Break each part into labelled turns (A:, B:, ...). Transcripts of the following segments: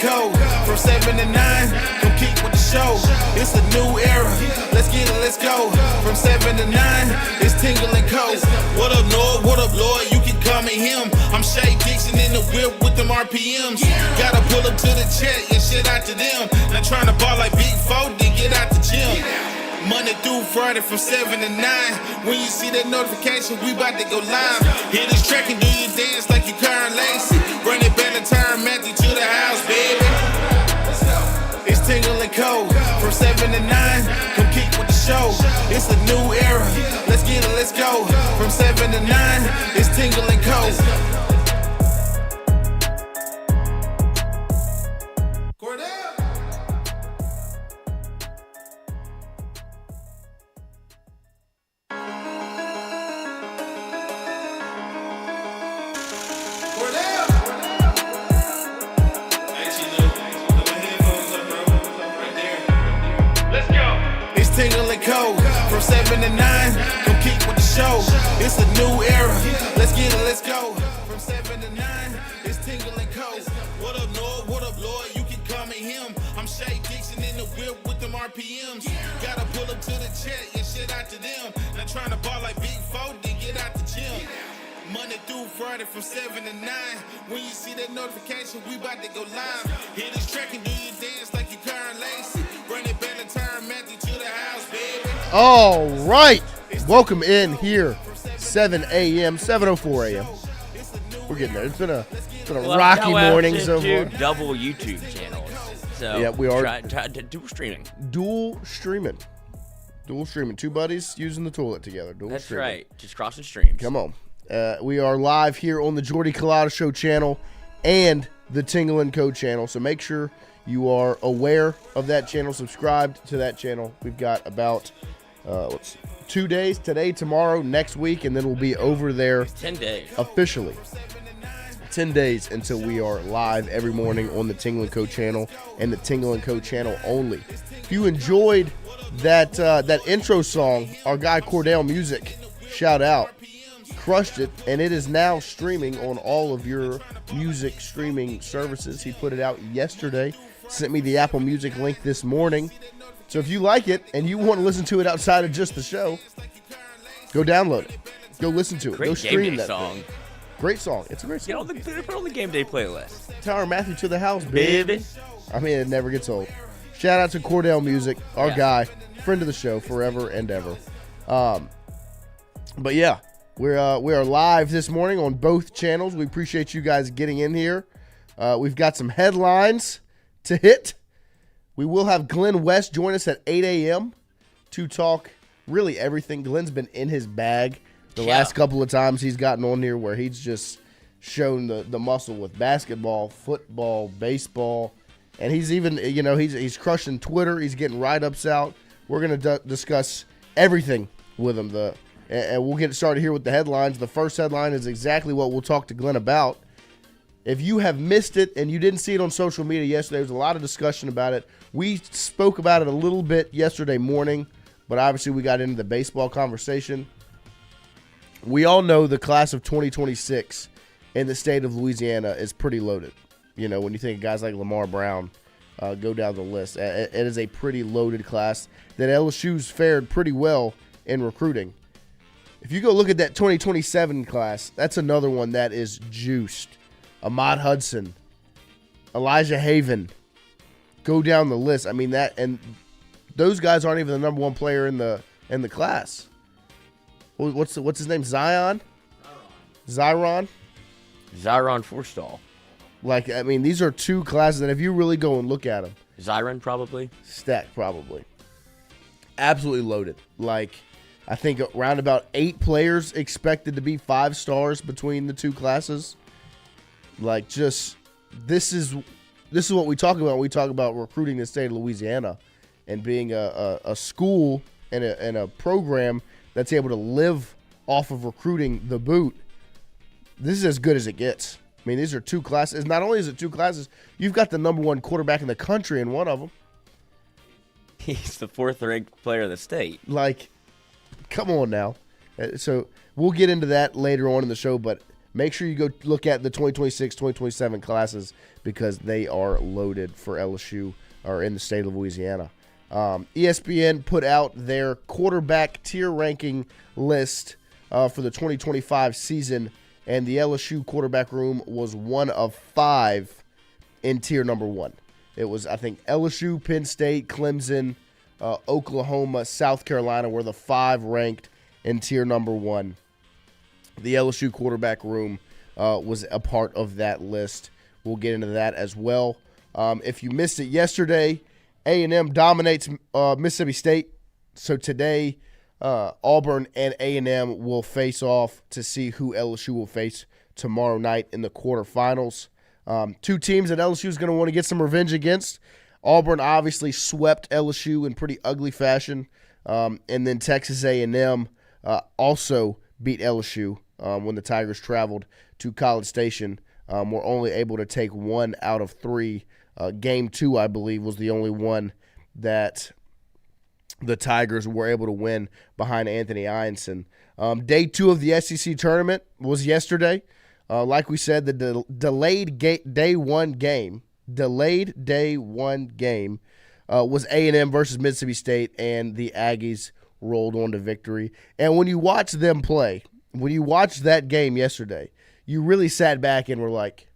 A: cold. From 7 to 9, come keep with the show. It's a new era. Let's get it, let's go. From 7 to 9, it's Tingle and Co. What up, Lord? What up, Lord? You can call me him. I'm Shay Dixon in the whip with them RPMs. Gotta pull up to the chat, yeah, shit out to them. Not trying to ball like Big 4, then get out the gym. Monday through Friday from 7 to 9. When you see that notification, we about to go live. Hit this track and do your dance like you Karen Lacey. Run it back and turn Matthew to the house, baby. It's Tingle and Co. From 7 to 9, come kick with the show. It's a new era. Let's get it, let's go. From 7 to 9, it's Tingle and Co. From 7 to 9, come keep with the show. It's a new era. Let's get it, let's go. From 7 to 9, it's Tingle and Co. What up, Lord? What up, Lord? You can call me him. I'm Shay Dixon in the whip with them RPMs. Gotta pull up to the chat, yeah, shit out to them. Not trying to ball like Big 4, then get out the gym. Monday through Friday from 7 to 9. When you see that notification, we about to go live. Hit this track and do your dance like you Karen Lacey. Run it back and turn Matthew to the house, baby.
B: All right. Welcome in here. 7 a.m., 7:04 a.m. We're getting there. It's been a rocky morning so far.
C: Double YouTube channels. So
B: yeah, we are
C: dual streaming.
B: Dual streaming. Two buddies using the toilet together.
C: That's
B: streaming.
C: Right. Just crossing streams.
B: Come on. We are live here on the Jordy Culotta Show channel and the Tingle & Co channel. So make sure you are aware of that channel, subscribed to that channel. We've got about 2 days, today, tomorrow, next week, and then we'll be over there
C: 10 days.
B: Officially. 10 days until we are live every morning on the Tingle & Co channel and the Tingle & Co channel only. If you enjoyed that intro song, our guy Cordell Music, shout out, crushed it, and it is now streaming on all of your music streaming services. He put it out yesterday, sent me the Apple Music link this morning. So if you like it and you want to listen to it outside of just the show, go download it. Go listen to it.
C: Great
B: go stream that
C: song.
B: thing. Great song. It's a great song.
C: Put it on the game day playlist.
B: Tower Matthew to the house, baby. I mean, it never gets old. Shout out to Cordell Music, our guy, friend of the show, forever and ever. But yeah, we are live this morning on both channels. We appreciate you guys getting in here. We've got some headlines to hit. We will have Glenn West join us at 8 a.m. to talk really everything. Glenn's been in his bag the last couple of times he's gotten on here, where he's just shown the muscle with basketball, football, baseball, and he's even, he's crushing Twitter. He's getting write-ups out. We're going to discuss everything with him. And we'll get started here with the headlines. The first headline is exactly what we'll talk to Glenn about. If you have missed it and you didn't see it on social media yesterday, there was a lot of discussion about it. We spoke about it a little bit yesterday morning, but obviously we got into the baseball conversation. We all know the class of 2026 in the state of Louisiana is pretty loaded. When you think of guys like Lamar Brown, go down the list. It is a pretty loaded class that LSU's fared pretty well in recruiting. If you go look at that 2027 class, that's another one that is juiced. Ahmad Hudson, Elijah Haven, go down the list. I mean, that, and those guys aren't even the number one player in the class. What's his name? Zion
C: Forstall.
B: These are two classes that if you really go and look at them,
C: Zyron probably.
B: Stacked probably. Absolutely loaded. I think around about 8 players expected to be 5 stars between the two classes. This is what we talk about when we talk about recruiting the state of Louisiana and being a school and a program that's able to live off of recruiting the boot. This is as good as it gets. I mean, these are 2 classes. Not only is it 2 classes, you've got the number 1 quarterback in the country in one of them.
C: He's the 4th-ranked player of the state.
B: Come on now. So we'll get into that later on in the show, but make sure you go look at the 2026, 2027 classes because they are loaded for LSU or in the state of Louisiana. ESPN put out their quarterback tier ranking list for the 2025 season, and the LSU quarterback room was one of 5 in tier number 1. It was, I think, LSU, Penn State, Clemson, Oklahoma, South Carolina were the 5 ranked in tier number 1. The LSU quarterback room was a part of that list. We'll get into that as well. If you missed it yesterday, A&M dominates Mississippi State. So today, Auburn and A&M will face off to see who LSU will face tomorrow night in the quarterfinals. 2 teams that LSU is going to want to get some revenge against. Auburn obviously swept LSU in pretty ugly fashion. And then Texas A&M also beat LSU when the Tigers traveled to College Station. Were only able to take 1 out of 3. Game 2, I believe, was the only one that the Tigers were able to win behind Anthony Ianson. Day 2 of the SEC tournament was yesterday. Like we said, the delayed day one game was A&M versus Mississippi State, and the Aggies rolled on to victory. And when you watch them play, when you watched that game yesterday, you really sat back and were like,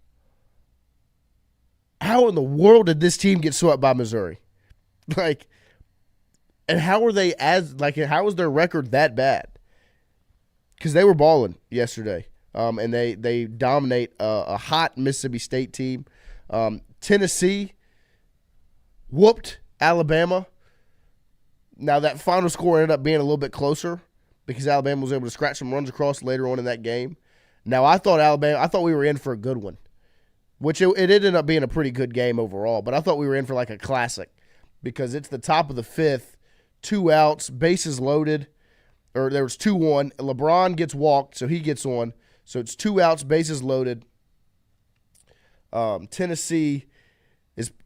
B: how in the world did this team get swept by Missouri? And how are they how is their record that bad? Because they were balling yesterday. And they dominate a hot Mississippi State team. Tennessee whooped Alabama. Now, that final score ended up being a little bit closer because Alabama was able to scratch some runs across later on in that game. Now, I thought we were in for a good one, which it ended up being a pretty good game overall, but I thought we were in for like a classic because it's the top of the 5th, 2 outs, bases loaded, or there was 2-1. LeBron gets walked, so he gets on. So it's 2 outs, bases loaded. Tennessee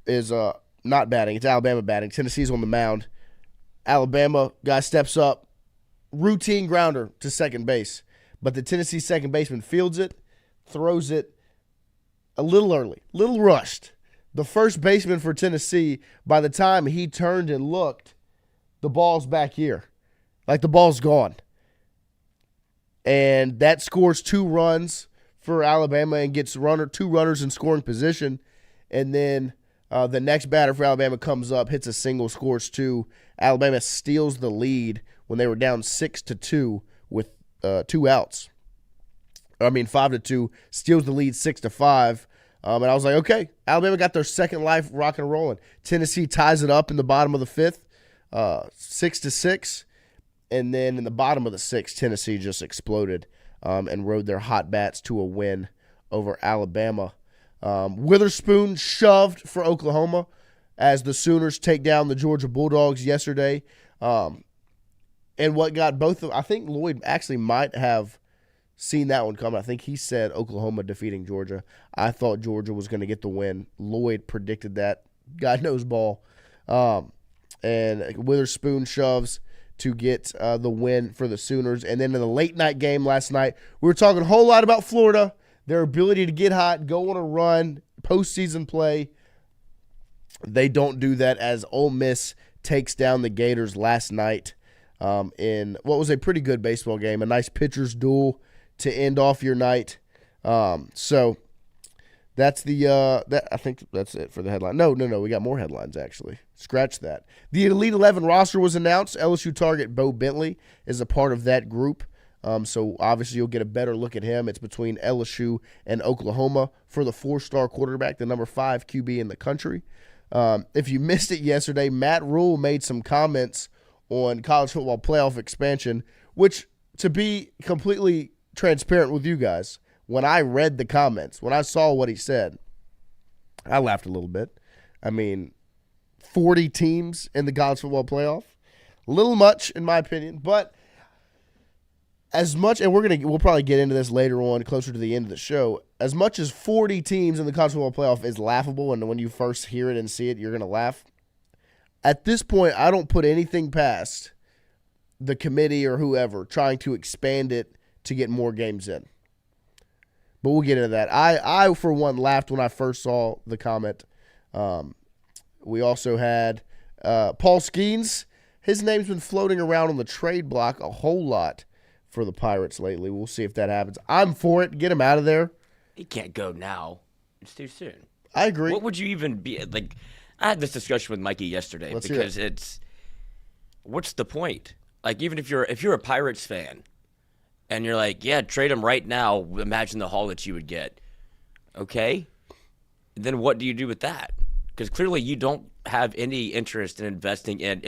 B: is not batting. It's Alabama batting. Tennessee's on the mound. Alabama guy steps up, routine grounder to second base. But the Tennessee second baseman fields it, throws it a little early, little rushed. The first baseman for Tennessee, by the time he turned and looked, the ball's back here. Like the ball's gone. And that scores 2 runs for Alabama and gets 2 runners in scoring position. And then the next batter for Alabama comes up, hits a single, scores 2. Alabama steals the lead when they were down 6-2 with 2 outs. 5-2, steals the lead 6-5. And I was like, okay, Alabama got their second life rocking and rolling. Tennessee ties it up in the bottom of the 5th, 6-6. And then in the bottom of the 6th, Tennessee just exploded and rode their hot bats to a win over Alabama. Witherspoon shoved for Oklahoma as the Sooners take down the Georgia Bulldogs yesterday. And what got both of – I think Lloyd actually might have seen that one coming. I think he said Oklahoma defeating Georgia. I thought Georgia was going to get the win. Lloyd predicted that. God knows ball. And Witherspoon shoves to get the win for the Sooners. And then in the late-night game last night, we were talking a whole lot about Florida, their ability to get hot, go on a run, postseason play. They don't do that as Ole Miss takes down the Gators last night in what was a pretty good baseball game, a nice pitcher's duel to end off your night. So that's I think that's it for the headline. No, we got more headlines actually. Scratch that. The Elite 11 roster was announced. LSU target Bo Bentley is a part of that group. So obviously you'll get a better look at him. It's between LSU and Oklahoma for the 4-star quarterback, the number 5 QB in the country. If you missed it yesterday, Matt Rule made some comments on college football playoff expansion, which, to be completely transparent with you guys, when I read the comments, when I saw what he said, I laughed a little bit. 40 teams in the college football playoff, a little much in my opinion, but as much, and we'll probably get into this later on, closer to the end of the show, as much as 40 teams in the college football playoff is laughable, and when you first hear it and see it, you're going to laugh. At this point, I don't put anything past the committee or whoever trying to expand it to get more games in. But we'll get into that. I for one, laughed when I first saw the comment. We also had Paul Skeens. His name's been floating around on the trade block a whole lot for the Pirates lately. We'll see if that happens. I'm for it. Get him out of there.
C: He can't go now. It's too soon.
B: I agree.
C: What would you even be like? I had this discussion with Mikey yesterday because what's the point? Like, even if you're a Pirates fan and you're like, yeah, trade him right now, imagine the haul that you would get. Okay, then what do you do with that? Because clearly you don't have any interest in investing in.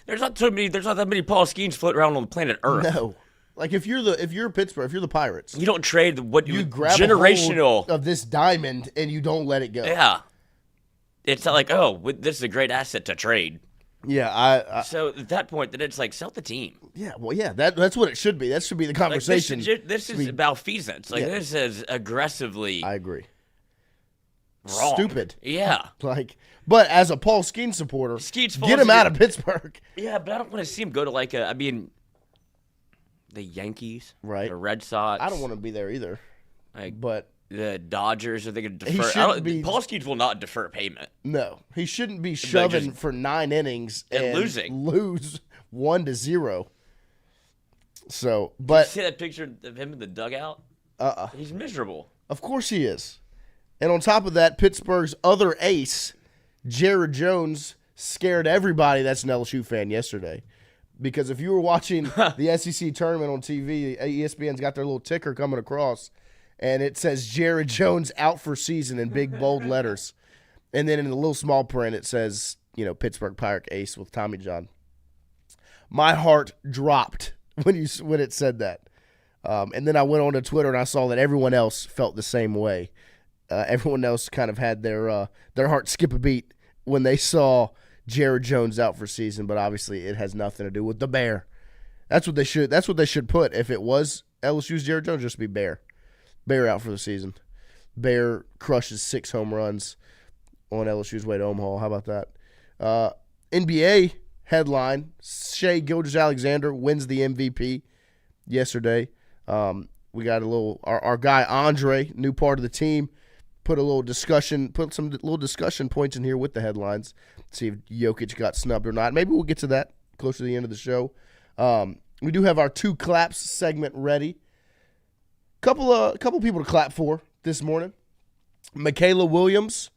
C: There's not that many Paul Skeens floating around on the planet Earth.
B: No. Like, if you're Pittsburgh, if you're the Pirates,
C: you don't trade what
B: you grab
C: generational
B: a hold of this diamond and you don't let it go.
C: Yeah, it's not like, this is a great asset to trade.
B: Yeah,
C: so at that point, then it's like, sell the team.
B: Yeah, well, yeah, that's what it should be. That should be the conversation.
C: Like, this is malfeasance. Like, this is aggressively.
B: I agree.
C: Wrong.
B: Stupid.
C: Yeah.
B: But as a Paul Skeens supporter, get him out of Pittsburgh.
C: Yeah, but I don't want to see him go to the Yankees,
B: right?
C: The Red Sox.
B: I don't want to be there either. But
C: the Dodgers, are they going to defer? Paul Skeens will not defer payment.
B: No, he shouldn't be shoving for 9 innings and lose 1-0. So, but
C: did you see that picture of him in the dugout? He's miserable.
B: Of course he is. And on top of that, Pittsburgh's other ace, Jared Jones, scared everybody that's an LSU fan yesterday. Because if you were watching the SEC tournament on TV, ESPN's got their little ticker coming across, and it says Jared Jones out for season in big bold letters. And then in the little small print, it says, Pittsburgh Pirate ace with Tommy John. My heart dropped when it said that. And then I went on to Twitter and I saw that everyone else felt the same way. Everyone else kind of had their heart skip a beat when they saw Jared Jones out for season, but obviously it has nothing to do with the Bear. That's what they should put. If it was LSU's Jared Jones, just be Bear. Bear out for the season. Bear crushes 6 home runs on LSU's way to Omaha. How about that? NBA headline: Shai Gilgeous-Alexander wins the MVP yesterday. We got our guy Andre, new part of the team. Put some little discussion points in here with the headlines. See if Jokic got snubbed or not. Maybe we'll get to that closer to the end of the show. We do have our 2 claps segment ready. Couple people to clap for this morning. Michaela Williams,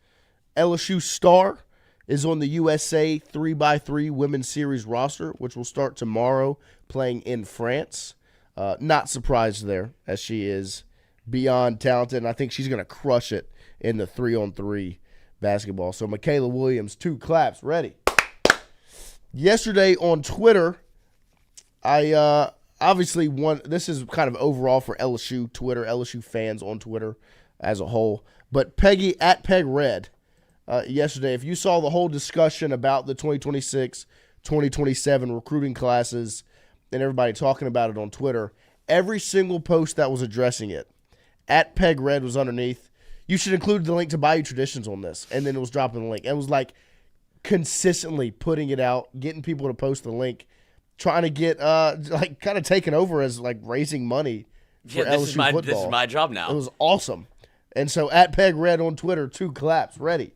B: LSU star, is on the USA 3x3 Women's Series roster, which will start tomorrow, playing in France. Not surprised there, as she is beyond talented, and I think she's going to crush it in the 3-on-3 basketball. So Michaela Williams, 2 claps, ready. Yesterday on Twitter, I obviously this is kind of overall for LSU Twitter, LSU fans on Twitter as a whole. But Peggy at PegRed yesterday, if you saw the whole discussion about the 2026, 2027 recruiting classes and everybody talking about it on Twitter, every single post that was addressing it, at PegRed was underneath. You should include the link to Bayou Traditions on this. And then it was dropping the link. It was consistently putting it out, getting people to post the link, trying to get kind of taken over as raising money for LSU football.
C: This is my job now.
B: It was awesome. And so at PegRed on Twitter, 2 claps, ready.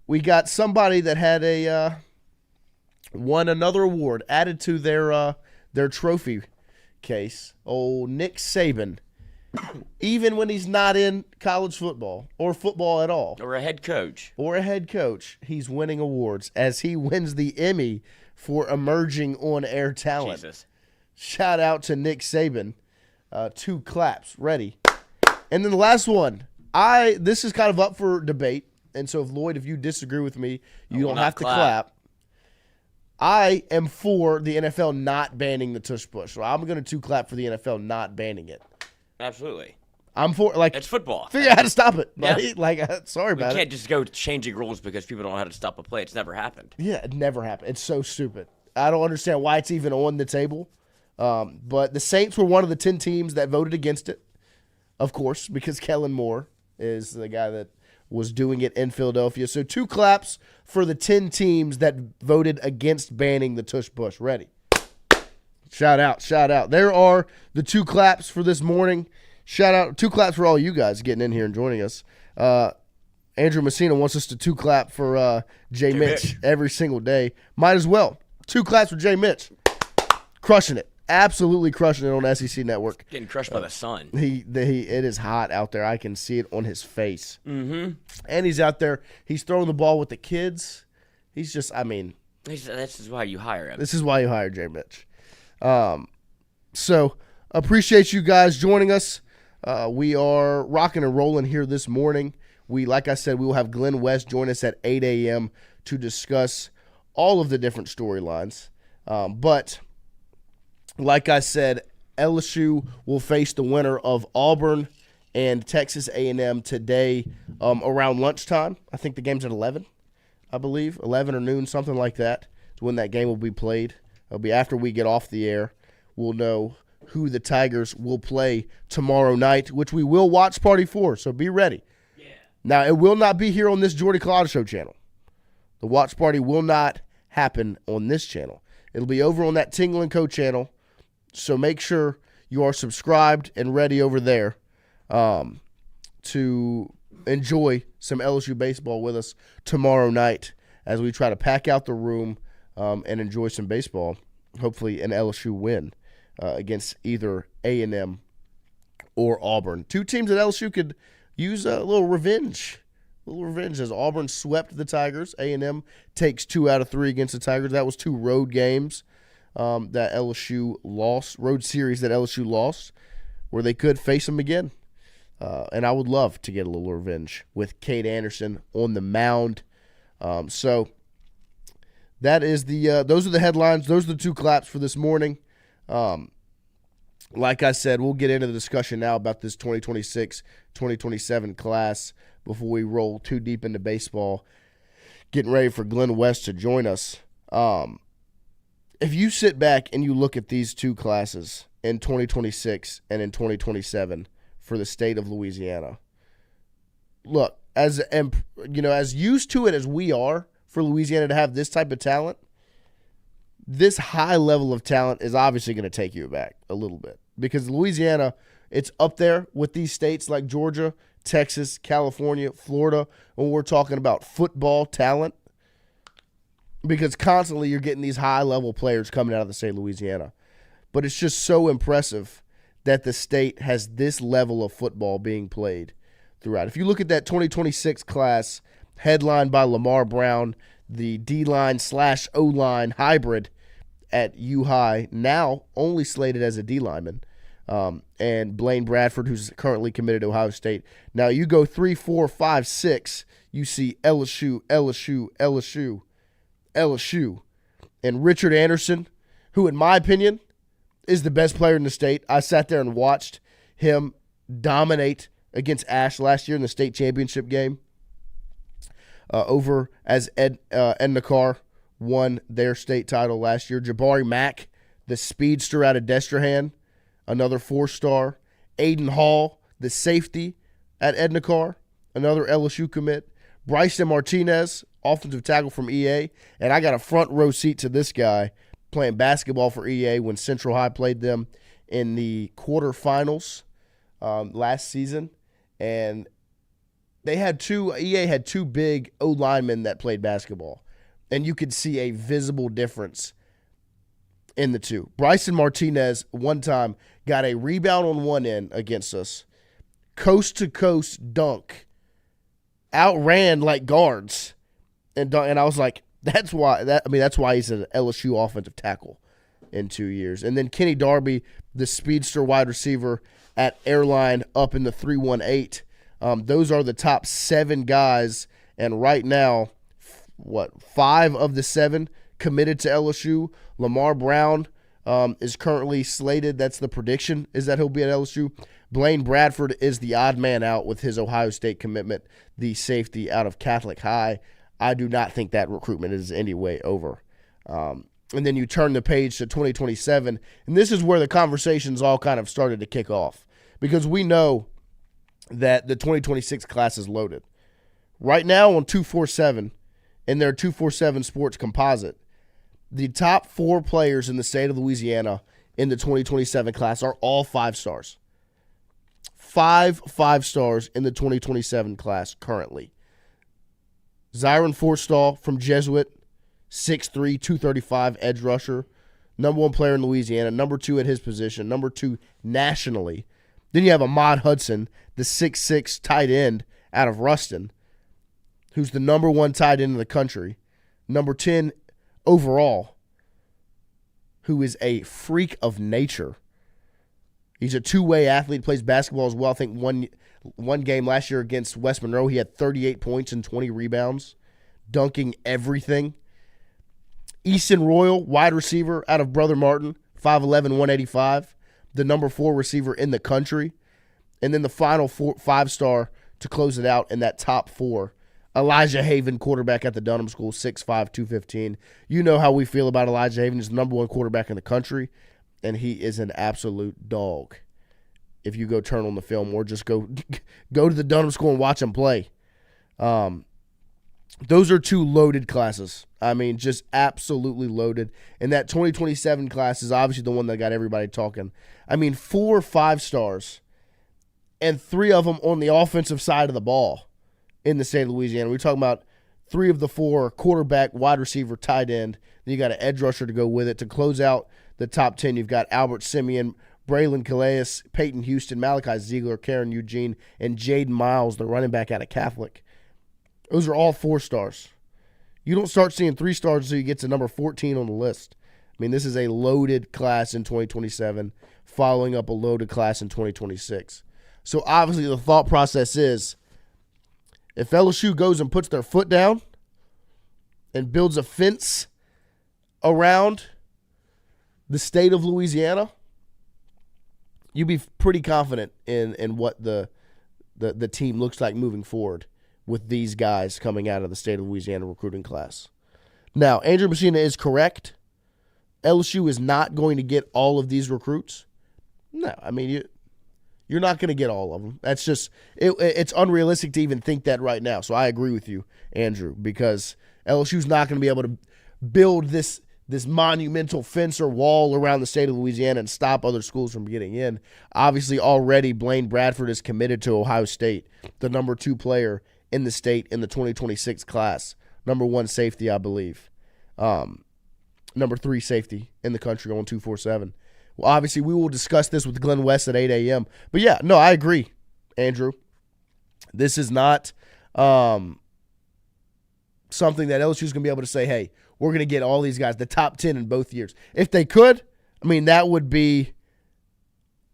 B: We got somebody that had won another award added to their trophy case. Old Nick Saban. Even when he's not in college football or football at all.
C: Or a head coach.
B: He's winning awards as he wins the Emmy for emerging on-air talent.
C: Jesus.
B: Shout out to Nick Saban. 2 claps. Ready. And then the last one. This is kind of up for debate. And so, Lloyd, if you disagree with me, you don't have to clap. I am for the NFL not banning the tush push. So I'm going to 2 clap for the NFL not banning it.
C: Absolutely.
B: I'm for
C: it's football.
B: Figure out how to stop it.
C: Yeah.
B: Right? Sorry about it.
C: You can't just go changing rules because people don't know how to stop a play. It's never happened.
B: Yeah, it never happened. It's so stupid. I don't understand why it's even on the table. But the Saints were one of the 10 teams that voted against it, of course, because Kellen Moore is the guy that was doing it in Philadelphia. So 2 claps for the 10 teams that voted against banning the tush push. Ready. Shout out. There are the 2 claps for this morning. Shout out, 2 claps for all you guys getting in here and joining us. Andrew Messina wants us to 2 clap for Jay Mitch every single day. Might as well. 2 claps for Jay Mitch. Crushing it. Absolutely crushing it on SEC Network.
C: Getting crushed by the sun.
B: It is hot out there. I can see it on his face.
C: Mm-hmm.
B: And he's out there. He's throwing the ball with the kids. He's just,
C: this is why you hire him.
B: This is why you hire Jay Mitch. So appreciate you guys joining us. We are rocking and rolling here this morning. Like I said, we will have Glenn West join us at 8 a.m. to discuss all of the different storylines. But like I said, LSU will face the winner of Auburn and Texas A&M today around lunchtime. I think the game's at 11, I believe. 11 or noon, something like that. Is when that game will be played. It'll be after we get off the air. We'll know who the Tigers will play tomorrow night, which we will watch Party for, so be ready. Yeah. Now, it will not be here on this Jordy Culotta Show channel. The watch party will not happen on this channel. It'll be over on that Tingle & Co. channel. So make sure you are subscribed and ready over there to enjoy some LSU baseball with us tomorrow night as we try to pack out the room and enjoy some baseball, hopefully an LSU win against either A&M or Auburn. 2 teams that LSU could use a little revenge. As Auburn swept the Tigers. A&M takes 2 out of 3 against the Tigers. That was 2 road games. That LSU lost, road series that LSU lost, where they could face them again. And I would love to get a little revenge with Cade Anderson on the mound. So that is those are the headlines. Those are the 2 claps for this morning. Like I said, we'll get into the discussion now about this 2026-2027 class before we roll too deep into baseball. Getting ready for Glenn West to join us. If you sit back and you look at these 2 classes in 2026 and in 2027 for the state of Louisiana, look, as used to it as we are for Louisiana to have this type of talent, this high level of talent is obviously going to take you aback a little bit because Louisiana, it's up there with these states like Georgia, Texas, California, Florida, when we're talking about football talent. Because constantly you're getting these high-level players coming out of the state of Louisiana. But it's just so impressive that the state has this level of football being played throughout. If you look at that 2026 class headlined by Lamar Brown, the D-line / O-line hybrid at U-High, now only slated as a D-lineman, and Blaine Bradford, who's currently committed to Ohio State. Now you go 3, 4, 5, 6, you see LSU, and Richard Anderson, who in my opinion is the best player in the state. I sat there and watched him dominate against Ash last year in the state championship game over as Edna Carr won their state title last year. Jabari Mack, the speedster out of Destrehan, another 4-star. Aiden Hall, the safety at Edna Carr, another LSU commit. Bryson Martinez, offensive tackle from EA, and I got a front row seat to this guy playing basketball for EA when Central High played them in the quarterfinals last season, and EA had 2 big O linemen that played basketball, and you could see a visible difference in the 2. Bryson Martinez one time got a rebound on one end against us, coast to coast dunk, outran like guards, and I was like, that's why he's an LSU offensive tackle in 2 years. And then Kenny Darby, the speedster wide receiver at Airline, up in the 318. Those are the top 7 guys, and right now, 5 of the 7 committed to LSU. Lamar Brown is currently slated. That's the prediction, is that he'll be at LSU. Blaine Bradford is the odd man out with his Ohio State commitment, the safety out of Catholic High. I do not think that recruitment is any way over. And then you turn the page to 2027, and this is where the conversations all kind of started to kick off, because we know that the 2026 class is loaded. Right now on 247, in their 247 Sports Composite, the top 4 players in the state of Louisiana in the 2027 class are all 5 stars. 5 5-stars in the 2027 class currently. Zyron Forstall from Jesuit, 6'3", 235 edge rusher, number 1 player in Louisiana, number 2 at his position, number 2 nationally. Then you have Ahmad Hudson, the 6'6" tight end out of Ruston, who's the number 1 tight end in the country, number 10 overall, who is a freak of nature. He's a two-way athlete, plays basketball as well. I think one game last year against West Monroe, he had 38 points and 20 rebounds, dunking everything. Easton Royal, wide receiver out of Brother Martin, 5'11", 185, the number 4 receiver in the country. And then the final 5-star to close it out in that top 4, Elijah Haven, quarterback at the Dunham School, 6'5", 215. You know how we feel about Elijah Haven. He's the number 1 quarterback in the country, and he is an absolute dog. If you go turn on the film or just go to the Dunham School and watch him play. Those are 2 loaded classes. I mean, just absolutely loaded. And that 2027 class is obviously the one that got everybody talking. I mean, 4 5-stars and 3 of them on the offensive side of the ball in the state of Louisiana. We're talking about 3 of the 4 quarterback, wide receiver, tight end. Then you got an edge rusher to go with it. To close out the top 10, you've got Albert Simeon, Braylon Calais, Peyton Houston, Malachi Ziegler, Karen Eugene, and Jaden Miles, the running back out of Catholic. Those are all 4 stars. You don't start seeing 3 stars until you get to number 14 on the list. I mean, this is a loaded class in 2027, following up a loaded class in 2026. So obviously the thought process is, if LSU goes and puts their foot down and builds a fence around the state of Louisiana, you'd be pretty confident in what the team looks like moving forward with these guys coming out of the state of Louisiana recruiting class. Now, Andrew Messina is correct. LSU is not going to get all of these recruits. No, I mean, you're not going to get all of them. That's just it's unrealistic to even think that right now. So I agree with you, Andrew, because LSU's not going to be able to build this monumental fence or wall around the state of Louisiana and stop other schools from getting in. Obviously, already Blaine Bradford is committed to Ohio State, the number 2 player in the state in the 2026 class, number 1 safety, I believe, number 3 safety in the country on 247. Well, obviously, we will discuss this with Glenn West at 8 a.m. But, yeah, no, I agree, Andrew. This is not something that LSU is going to be able to say, hey, we're going to get all these guys, the top 10 in both years. If they could, I mean, that would be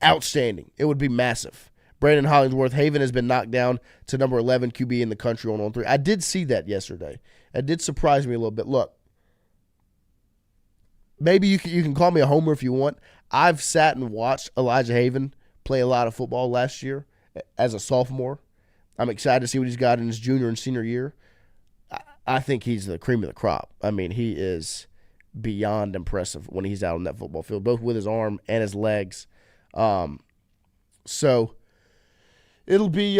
B: outstanding. It would be massive. Brandon Hollingsworth, Haven has been knocked down to number 11 QB in the country on 3. I did see that yesterday. It did surprise me a little bit. Look, maybe you can call me a homer if you want. I've sat and watched Elijah Haven play a lot of football last year as a sophomore. I'm excited to see what he's got in his junior and senior year. I think he's the cream of the crop. I mean, he is beyond impressive when he's out on that football field, both with his arm and his legs. So it'll be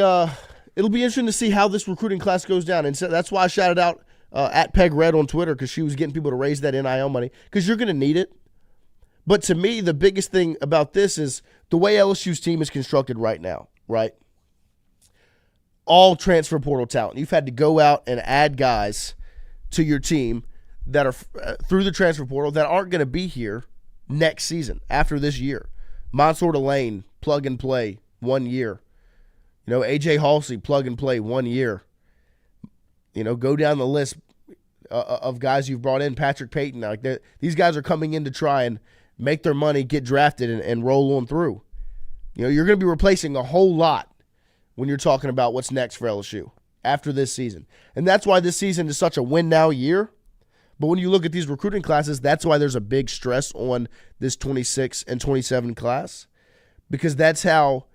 B: interesting to see how this recruiting class goes down. And so that's why I shouted out at Peg Red on Twitter, because she was getting people to raise that NIL money, because you're going to need it. But to me, the biggest thing about this is the way LSU's team is constructed right now, right? All transfer portal talent. You've had to go out and add guys to your team that are through the transfer portal that aren't going to be here next season, after this year. Mansour Delane, plug and play, 1 year. You know, A.J. Halsey, plug and play, 1 year. You know, go down the list of guys you've brought in. Patrick Payton. Like these guys are coming in to try and make their money, get drafted, and roll on through. You know, you're going to be replacing a whole lot when you're talking about what's next for LSU after this season. And that's why this season is such a win-now year. But when you look at these recruiting classes, that's why there's a big stress on this 26 and 27 class, because that's how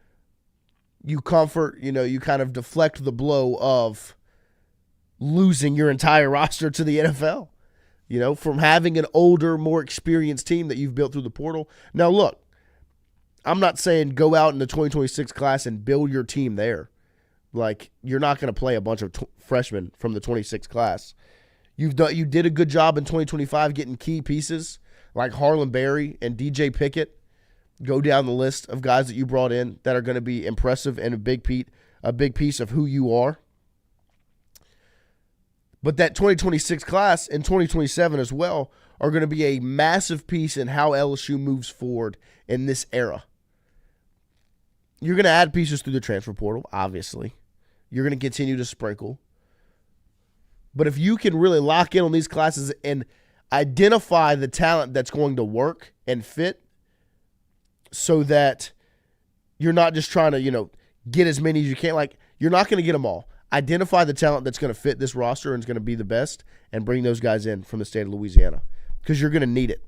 B: you comfort, you kind of deflect the blow of losing your entire roster to the NFL, from having an older, more experienced team that you've built through the portal. Now, look, I'm not saying go out in the 2026 class and build your team there. Like, you're not going to play a bunch of freshmen from the 26 class. You did a good job in 2025 getting key pieces like Harlan Berry and DJ Pickett, go down the list of guys that you brought in that are going to be impressive and a big piece of who you are. But that 2026 class and 2027 as well are going to be a massive piece in how LSU moves forward in this era. You're going to add pieces through the transfer portal, obviously. You're going to continue to sprinkle. But if you can really lock in on these classes and identify the talent that's going to work and fit so that you're not just trying to, get as many as you can. Like, you're not going to get them all. Identify the talent that's going to fit this roster and is going to be the best and bring those guys in from the state of Louisiana because you're going to need it.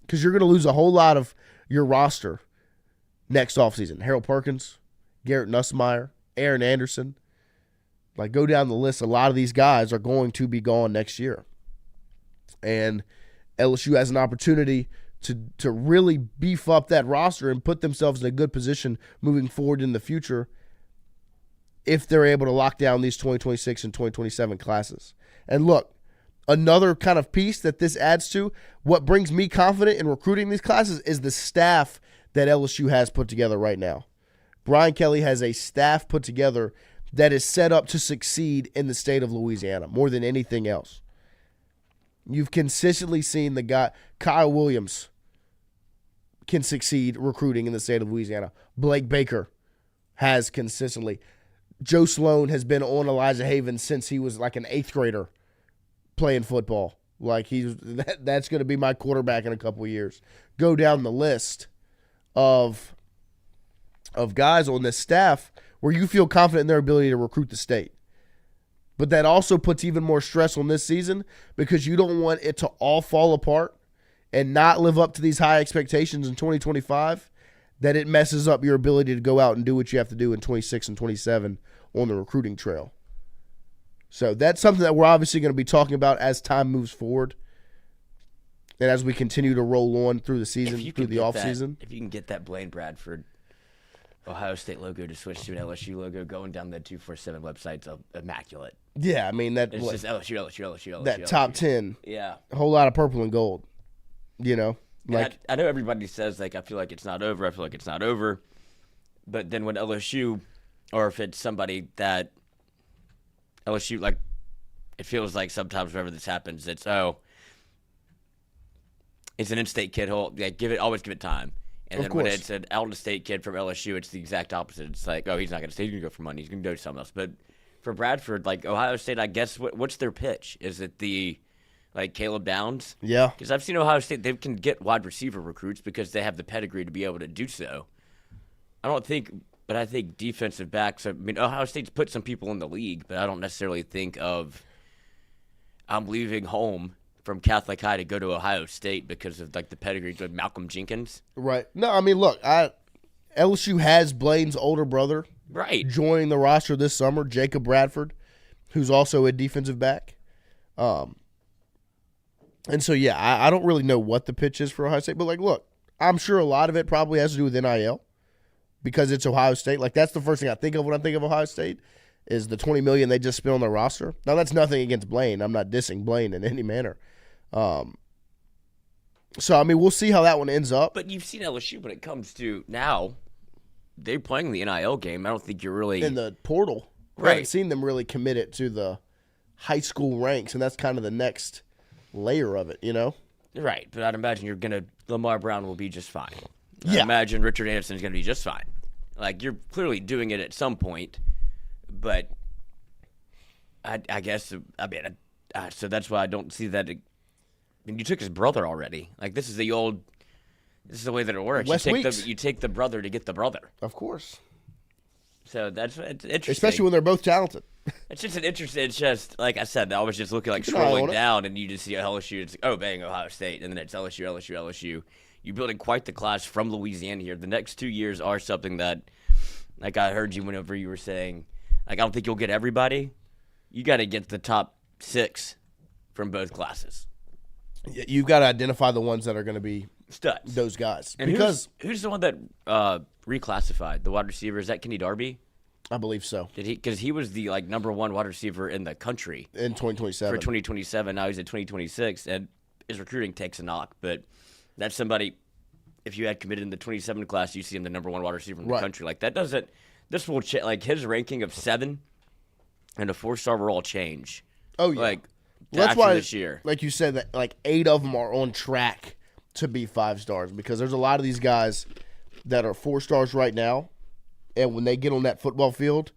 B: Because you're going to lose a whole lot of your roster next offseason. Harold Perkins, Garrett Nussmeier, Aaron Anderson. Like, go down the list. A lot of these guys are going to be gone next year. And LSU has an opportunity to really beef up that roster and put themselves in a good position moving forward in the future if they're able to lock down these 2026 and 2027 classes. And look, another kind of piece that this adds to, what brings me confident in recruiting these classes is the staff that LSU has put together right now. Brian Kelly has a staff put together that is set up to succeed in the state of Louisiana more than anything else. You've consistently seen the guy, Kyle Williams, can succeed recruiting in the state of Louisiana. Blake Baker has consistently. Joe Sloan has been on Elijah Haven since he was like an 8th grader playing football. Like, that's going to be my quarterback in a couple of years. Go down the list of guys on this staff where you feel confident in their ability to recruit the state. But that also puts even more stress on this season because you don't want it to all fall apart and not live up to these high expectations in 2025, that it messes up your ability to go out and do what you have to do in 26 and 27 on the recruiting trail. So that's something that we're obviously going to be talking about as time moves forward and as we continue to roll on through the season, through the offseason.
C: If you can get that Blaine Bradford Ohio State logo to switch to an LSU logo going down the 247 website's immaculate.
B: Yeah, I mean,
C: it's just LSU.
B: That top 10.
C: Yeah.
B: A whole lot of purple and gold,
C: Like, I know everybody says, like, I feel like it's not over. But then when LSU, or if it's somebody that LSU, like, it feels like sometimes whenever this happens, it's an in-state kid. Always give it time. And then when it's an out-of-state kid from LSU, it's the exact opposite. It's like, oh, he's not going to stay. He's going to go for money. He's going to go to something else. But for Bradford, like, Ohio State, I guess, what's their pitch? Is it like Caleb Downs?
B: Yeah.
C: Because I've seen Ohio State, they can get wide receiver recruits because they have the pedigree to be able to do so. I think defensive backs, I mean, Ohio State's put some people in the league, but I don't necessarily think of I'm leaving home from Catholic High to go to Ohio State because of, like, the pedigree of Malcolm Jenkins.
B: Right. No, I mean, look, LSU has Blaine's older brother joining the roster this summer, Jacob Bradford, who's also a defensive back. And so, yeah, I don't really know what the pitch is for Ohio State. But, like, look, I'm sure a lot of it probably has to do with NIL because it's Ohio State. Like, that's the first thing I think of when I think of Ohio State is the $20 million they just spent on their roster. Now, that's nothing against Blaine. I'm not dissing Blaine in any manner. So, I mean, we'll see how that one ends up.
C: But you've seen LSU when it comes to now, they're playing the NIL game. I don't think you're really
B: in the portal.
C: Right.
B: I haven't seen them really commit it to the high school ranks, and that's kind of the next layer of it,
C: Right, but I'd imagine Lamar Brown will be just fine.
B: Yeah.
C: I'd imagine Richard Anderson's going to be just fine. Like, you're clearly doing it at some point, but I guess, so that's why I don't see that. I mean, you took his brother already. Like, this is the way that it works. You take the brother to get the brother.
B: Of course.
C: So it's interesting.
B: Especially when they're both talented.
C: It's just it's just, like I said, I was just looking, like, scrolling down, and you just see LSU. It's like, oh, bang, Ohio State. And then it's LSU. You're building quite the class from Louisiana here. The next 2 years are something that, like I heard you whenever you were saying, like, I don't think you'll get everybody. You got to get the top 6 from both classes.
B: You've got to identify the ones that are going to be
C: studs,
B: those guys.
C: And because who's the one that reclassified the wide receiver? Is that Kenny Darby?
B: I believe so.
C: Did he? Because he was the number 1 wide receiver in the country
B: in 2027.
C: For 2027, now he's at 2026, and his recruiting takes a knock, but that's somebody. If you had committed in the 27 class, you see him the number 1 wide receiver in the country. Like that doesn't. This will like his ranking of 7 and a 4-star will all change.
B: Oh yeah.
C: Like
B: that's why
C: this year,
B: like you said, that like 8 of them are on track to be 5 stars because there's a lot of these guys that are 4 stars right now, and when they get on that football field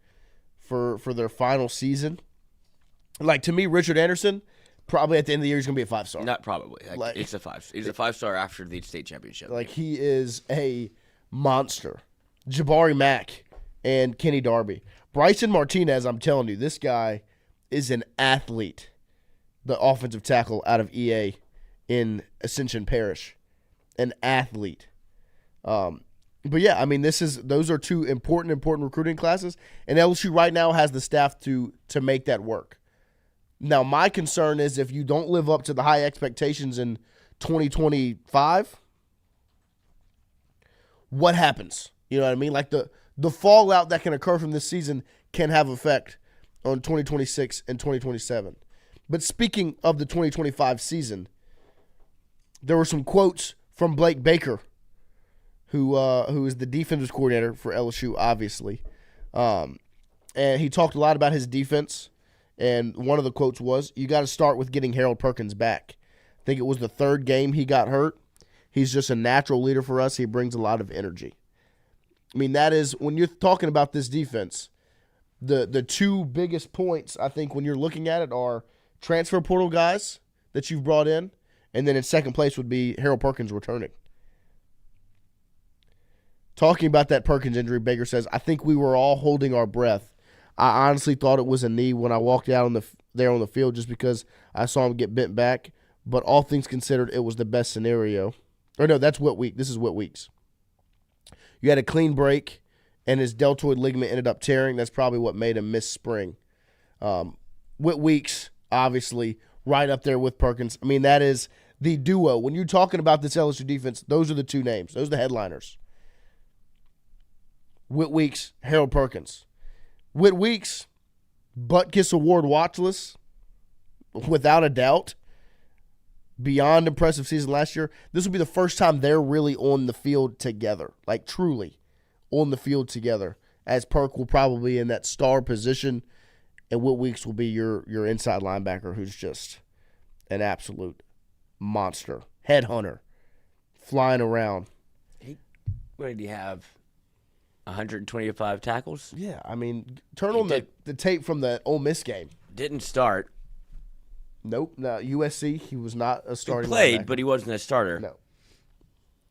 B: for their final season, like to me, Richard Anderson probably at the end of the year he's gonna be a 5-star.
C: Not probably. Like, it's a 5. He's a 5-star after the state championship.
B: Like he is a monster. Jabari Mack and Kenny Darby, Bryson Martinez. I'm telling you, this guy is an athlete. The offensive tackle out of EA in Ascension Parish, an athlete. But yeah, I mean, those are 2 important recruiting classes, and LSU right now has the staff to make that work. Now, my concern is if you don't live up to the high expectations in 2025, what happens? You know what I mean? Like the fallout that can occur from this season can have effect on 2026 and 2027. But speaking of the 2025 season, there were some quotes from Blake Baker, who is the defensive coordinator for LSU, obviously. And he talked a lot about his defense. And one of the quotes was, you got to start with getting Harold Perkins back. I think it was the 3rd game he got hurt. He's just a natural leader for us. He brings a lot of energy. I mean, that is, when you're talking about this defense, the 2 biggest points, I think, when you're looking at it are transfer portal guys that you've brought in, and then in second place would be Harold Perkins returning. Talking about that Perkins injury, Baker says, I think we were all holding our breath. I honestly thought it was a knee when I walked out there on the field just because I saw him get bent back. But all things considered, it was the best scenario. Or no, that's Whit Weeks. This is Whit Weeks. You had a clean break, and his deltoid ligament ended up tearing. That's probably what made him miss spring. Whit Weeks, obviously, right up there with Perkins. I mean, that is the duo. When you're talking about this LSU defense, those are the 2 names. Those are the headliners. Whit Weeks, Harold Perkins. Whit Weeks, Butkus Award watchless, without a doubt. Beyond impressive season last year. This will be the first time they're really on the field together, like truly on the field together, as Perk will probably be in that star position, and Whit Weeks will be your inside linebacker who's just an absolute monster, headhunter, flying around.
C: What did he have? 125 tackles?
B: Yeah, I mean, turn on the tape from the Ole Miss game.
C: Didn't start.
B: Nope. No, USC, he was not a starting
C: He played,
B: linebacker.
C: but he wasn't a starter.
B: No.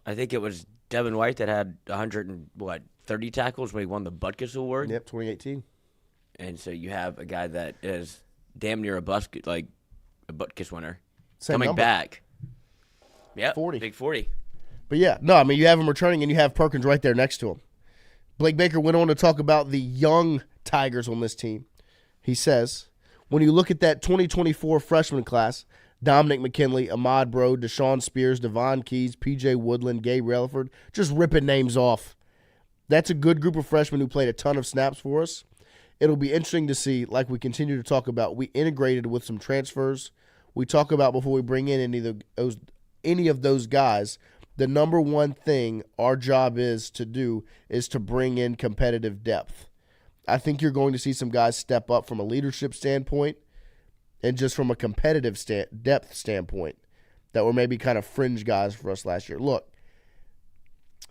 C: I think it was Devin White that had 130 tackles when he won the Butkus Award.
B: Yep, 2018.
C: And so you have a guy that is damn near a Butkus winner
B: Same
C: coming
B: number.
C: back. Yep,
B: 40.
C: big 40.
B: But yeah, no, I mean, you have him returning and you have Perkins right there next to him. Blake Baker went on to talk about the young Tigers on this team. He says, when you look at that 2024 freshman class, Dominic McKinley, Ahmad Bro, Deshaun Spears, Devon Keys, P.J. Woodland, Gabe Relaford, just ripping names off. That's a good group of freshmen who played a ton of snaps for us. It'll be interesting to see, like we continue to talk about, we integrated with some transfers. We talk about before we bring in any of those guys, the number one thing our job is to do is to bring in competitive depth. I think you're going to see some guys step up from a leadership standpoint and just from a competitive depth standpoint that were maybe kind of fringe guys for us last year. Look,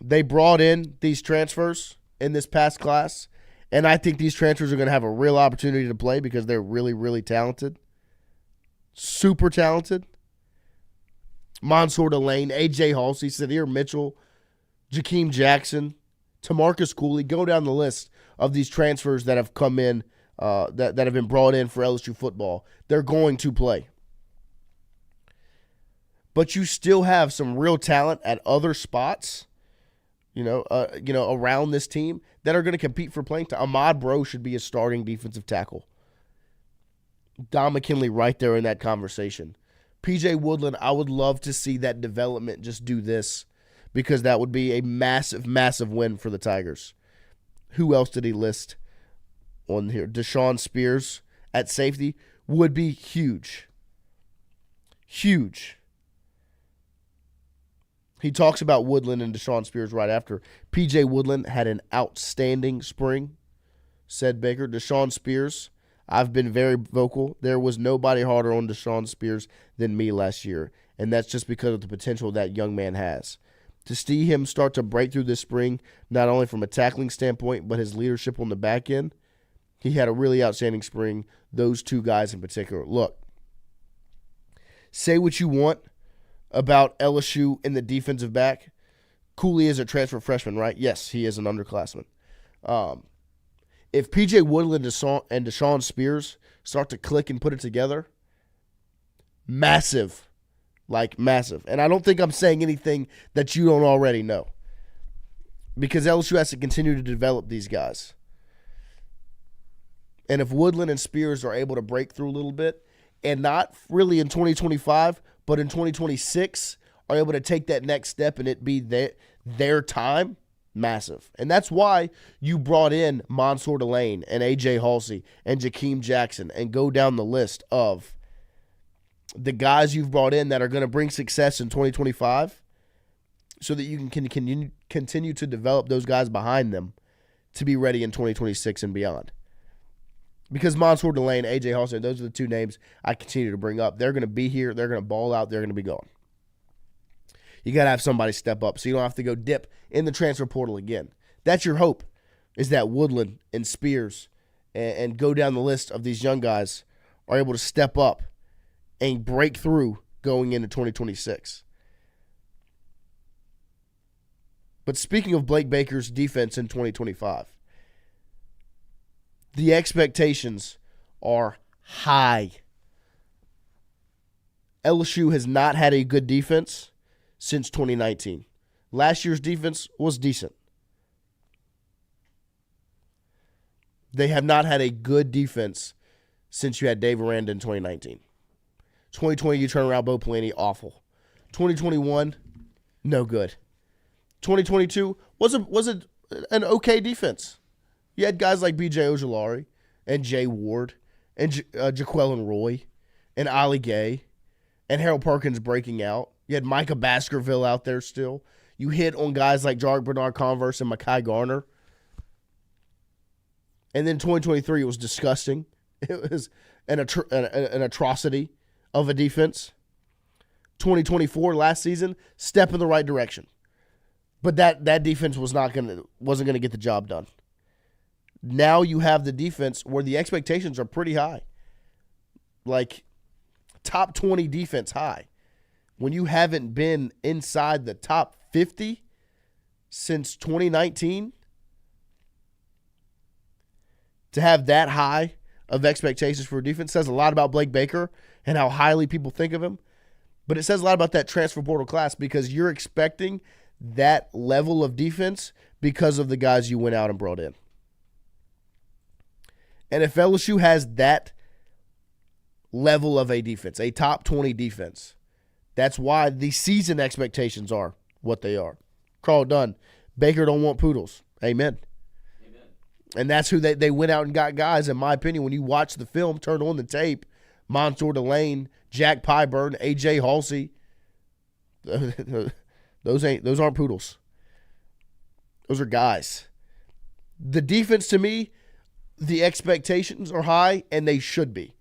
B: they brought in these transfers in this past class, and I think these transfers are going to have a real opportunity to play because they're really, really talented. Super talented. Mansour Delane, A.J. Halsey, Sadir Mitchell, Jakeem Jackson, Tamarcus Cooley. Go down the list of these transfers that have come in, that have been brought in for LSU football. They're going to play. But you still have some real talent at other spots, around this team that are going to compete for playing time. Ahmad Bro should be a starting defensive tackle. Don McKinley right there in that conversation. P.J. Woodland, I would love to see that development just do this because that would be a massive, massive win for the Tigers. Who else did he list on here? Deshaun Spears at safety would be huge. Huge. He talks about Woodland and Deshaun Spears right after. P.J. Woodland had an outstanding spring, said Baker. Deshaun Spears, I've been very vocal. There was nobody harder on Deshaun Spears than me last year, and that's just because of the potential that young man has. To see him start to break through this spring, not only from a tackling standpoint, but his leadership on the back end, he had a really outstanding spring, those two guys in particular. Look, say what you want about LSU in the defensive back. Cooley is a transfer freshman, right? Yes, he is an underclassman. If P.J. Woodland and Deshaun Spears start to click and put it together, massive. Like massive. And I don't think I'm saying anything that you don't already know, because LSU has to continue to develop these guys. And if Woodland and Spears are able to break through a little bit, and not really in 2025, but in 2026, are able to take that next step and it be their time, massive. And that's why you brought in Mansour Delane and A.J. Halsey and Jakeem Jackson, and go down the list of the guys you've brought in that are going to bring success in 2025, so that you can continue to develop those guys behind them to be ready in 2026 and beyond. Because Mansour Delane, A.J. Halsey, those are the two names I continue to bring up. They're going to be here. They're going to ball out. They're going to be gone. You got to have somebody step up so you don't have to go dip in the transfer portal again. That's your hope, is that Woodland and Spears and go down the list of these young guys are able to step up and break through going into 2026. But speaking of Blake Baker's defense in 2025, the expectations are high. LSU has not had a good defense since 2019. Last year's defense was decent. They have not had a good defense since you had Dave Aranda in 2019. 2020, you turn around Bo Pelini, awful. 2021, no good. 2022 was an okay defense. You had guys like B.J. Ojolari and Jay Ward and Jaquelin Roy and Ali Gay and Harold Perkins breaking out. You had Micah Baskerville out there still. You hit on guys like Jarek Bernard Converse and Mekhi Garner. And then 2023, it was disgusting. It was an atrocity of a defense. 2024, last season, step in the right direction. But that defense wasn't gonna get the job done. Now you have the defense where the expectations are pretty high. Like top 20 defense high. When you haven't been inside the top 50 since 2019, to have that high of expectations for a defense says a lot about Blake Baker and how highly people think of him. But it says a lot about that transfer portal class, because you're expecting that level of defense because of the guys you went out and brought in. And if LSU has that level of a defense, a top 20 defense, that's why the season expectations are what they are. Carl Dunn, Baker don't want poodles. Amen. And that's who they went out and got guys, in my opinion. When you watch the film, turn on the tape, Mansour Delane, Jack Pyburn, A.J. Halsey, those aren't poodles. Those are guys. The defense, to me, the expectations are high, and they should be.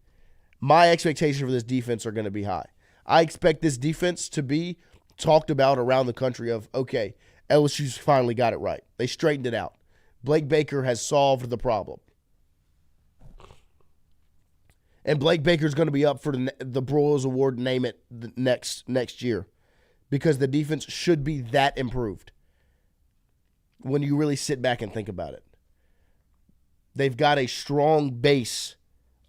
B: My expectations for this defense are going to be high. I expect this defense to be talked about around the country of, okay, LSU's finally got it right. They straightened it out. Blake Baker has solved the problem. And Blake Baker's going to be up for the Broyles Award, name it, next year, because the defense should be that improved when you really sit back and think about it. They've got a strong base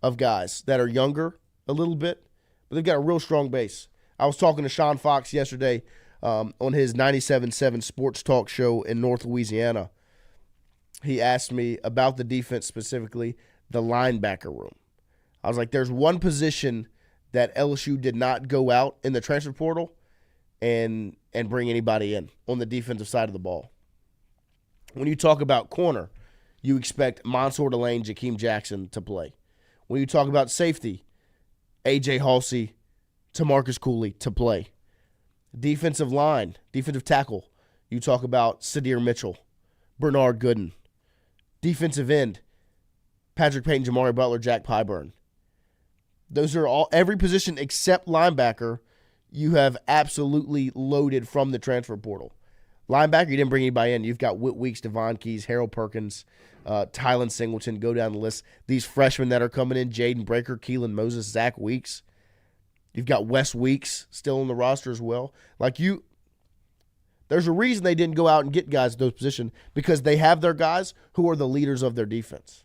B: of guys that are younger a little bit, but they've got a real strong base. I was talking to Sean Fox yesterday on his 97.7 sports talk show in North Louisiana. He asked me about the defense, specifically the linebacker room. I was like, there's one position that LSU did not go out in the transfer portal and bring anybody in on the defensive side of the ball. When you talk about corner, you expect Mansour Delane, Jakeem Jackson to play. When you talk about safety, A.J. Halsey, Tamarcus Cooley to play. Defensive line, defensive tackle. You talk about Sadir Mitchell, Bernard Gooden. Defensive end, Patrick Payton, Jamari Butler, Jack Pyburn. Those are all, every position except linebacker, you have absolutely loaded from the transfer portal. Linebacker, you didn't bring anybody in. You've got Whit Weeks, Devon Keys, Harold Perkins, Tylen Singleton, go down the list. These freshmen that are coming in, Jaden Breaker, Keelan Moses, Zach Weeks. You've got Wes Weeks still on the roster as well. There's a reason they didn't go out and get guys at those positions, because they have their guys who are the leaders of their defense.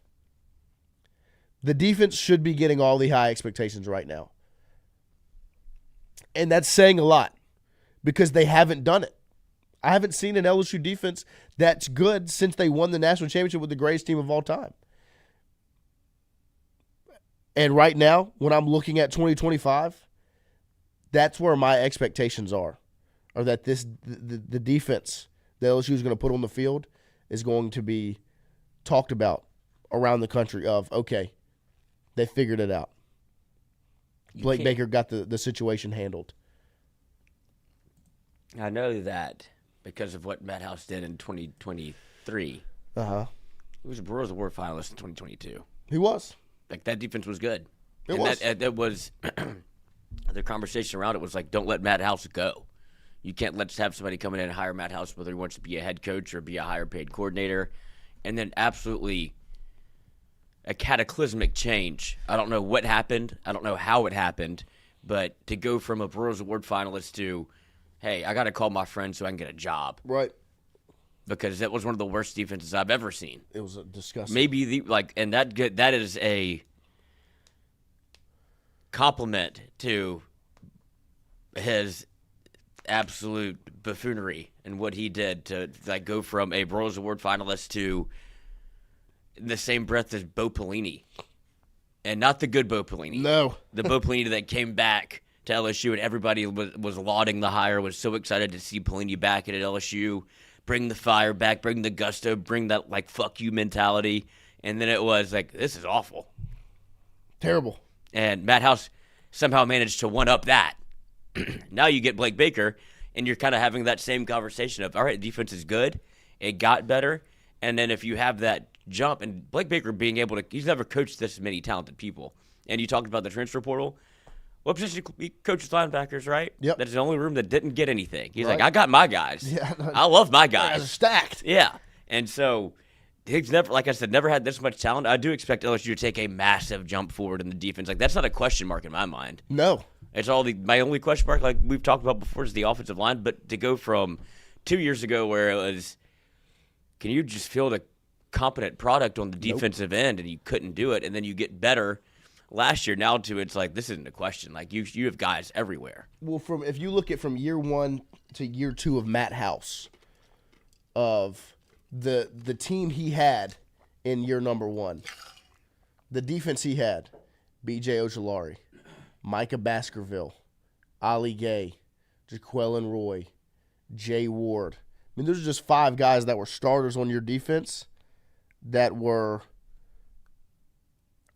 B: The defense should be getting all the high expectations right now. And that's saying a lot because they haven't done it. I haven't seen an LSU defense that's good since they won the national championship with the greatest team of all time. And right now, when I'm looking at 2025, that's where my expectations are that the defense that LSU is going to put on the field is going to be talked about around the country of, okay, they figured it out. Blake Baker got the situation handled.
C: I know that because of what Matt House did in 2023.
B: Uh-huh.
C: He was a Brewers Award finalist in 2022.
B: He was.
C: Like, that defense was good.
B: It was.
C: That was the conversation around it was like, don't let Matt House go. You can't let have somebody come in and hire Matt House, whether he wants to be a head coach or be a higher paid coordinator, and then absolutely a cataclysmic change. I don't know what happened. I don't know how it happened, but to go from a Brewers Award finalist to, hey, I got to call my friend so I can get a job.
B: Right.
C: Because that was one of the worst defenses I've ever seen.
B: It was disgusting.
C: Maybe and that is a compliment to his absolute buffoonery and what he did to go from a Brewers Award finalist to in the same breath as Bo Pelini. And not the good Bo Pelini.
B: No.
C: The Bo Pelini that came back to LSU and everybody was lauding the hire, was so excited to see Pelini back at LSU, bring the fire back, bring the gusto, bring that fuck you mentality. And then it was like, this is awful.
B: Terrible.
C: And Matt House somehow managed to one-up that. Now you get Blake Baker, and you're kind of having that same conversation of, all right, defense is good, it got better, and then if you have that jump, and Blake Baker being able to, he's never coached this many talented people. And you talked about the transfer portal. What position he coaches linebackers, right?
B: Yep.
C: That's the only room that didn't get anything. He's
B: right.
C: like, I got my guys.
B: Yeah,
C: I love my guys.
B: Guys are stacked.
C: Yeah. And so he's never, like I said, never had this much talent. I do expect LSU to take a massive jump forward in the defense. Like, that's not a question mark in my mind.
B: No.
C: It's my only question mark, like we've talked about before, is the offensive line. But to go from 2 years ago where it was, can you just field a competent product on the defensive end, and you couldn't do it, and then you get better last year, now to it's like, this isn't a question. Like, you have guys everywhere.
B: Well, if you look at from year 1 to year 2 of Matt House, of the team he had in year number 1, the defense he had, B.J. Ojolari, Micah Baskerville, Ali Gay, Jaquelin Roy, Jay Ward. I mean, those are just 5 guys that were starters on your defense that were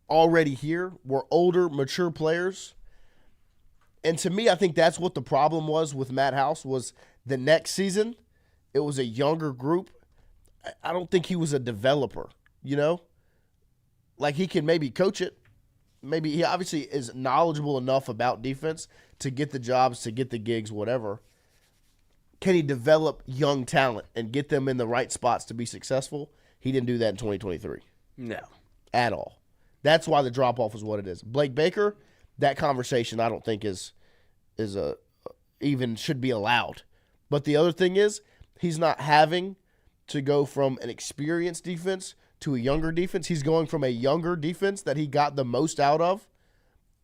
B: already here, were older, mature players. And to me, I think that's what the problem was with Matt House, was the next season, it was a younger group. I don't think he was a developer, you know? Like, he can maybe coach it. Maybe he obviously is knowledgeable enough about defense to get the jobs, to get the gigs, whatever. Can he develop young talent and get them in the right spots to be successful? He didn't do that in 2023.
C: No.
B: At all. That's why the drop-off is what it is. Blake Baker, that conversation I don't think is even should be allowed. But the other thing is, he's not having to go from an experienced defense to a younger defense. He's going from a younger defense that he got the most out of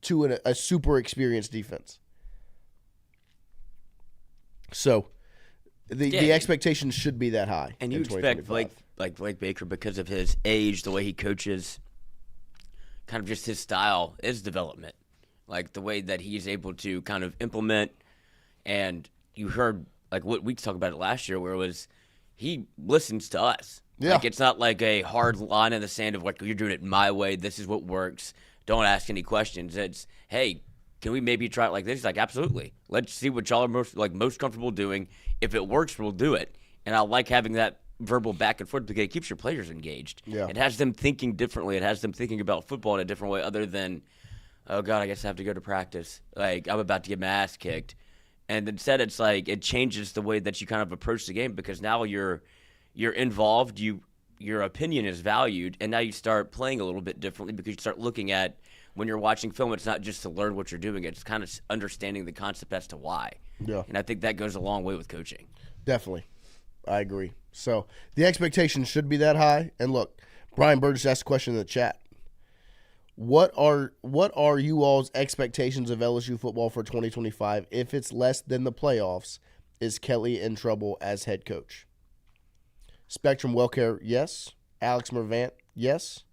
B: to a super experienced defense. So the expectations should be that high.
C: And you expect Blake Baker, because of his age, the way he coaches, kind of just his style, his development, like the way that he's able to kind of implement. And you heard like what we talked about it last year, where it was he listens to us.
B: Yeah.
C: Like, it's not like a hard line in the sand of like, you're doing it my way, this is what works, don't ask any questions. It's, hey, Can we maybe try it like this? He's like, absolutely. Let's see what y'all are most comfortable doing. If it works, we'll do it. And I like having that verbal back and forth because it keeps your players engaged.
B: Yeah.
C: It has them thinking differently. It has them thinking about football in a different way other than, oh, God, I guess I have to go to practice. Like, I'm about to get my ass kicked. And instead, it's like it changes the way that you kind of approach the game because now you're involved, your opinion is valued, and now you start playing a little bit differently because you start looking at when you're watching film, it's not just to learn what you're doing, it's kind of understanding the concept as to why.
B: Yeah.
C: And I think that goes a long way with coaching.
B: Definitely. I agree. So the expectations should be that high. And look, Brian Burgess asked a question in the chat. What are you all's expectations of LSU football for 2025? If it's less than the playoffs, is Kelly in trouble as head coach? Spectrum Wellcare, yes. Alex Mervant, yes.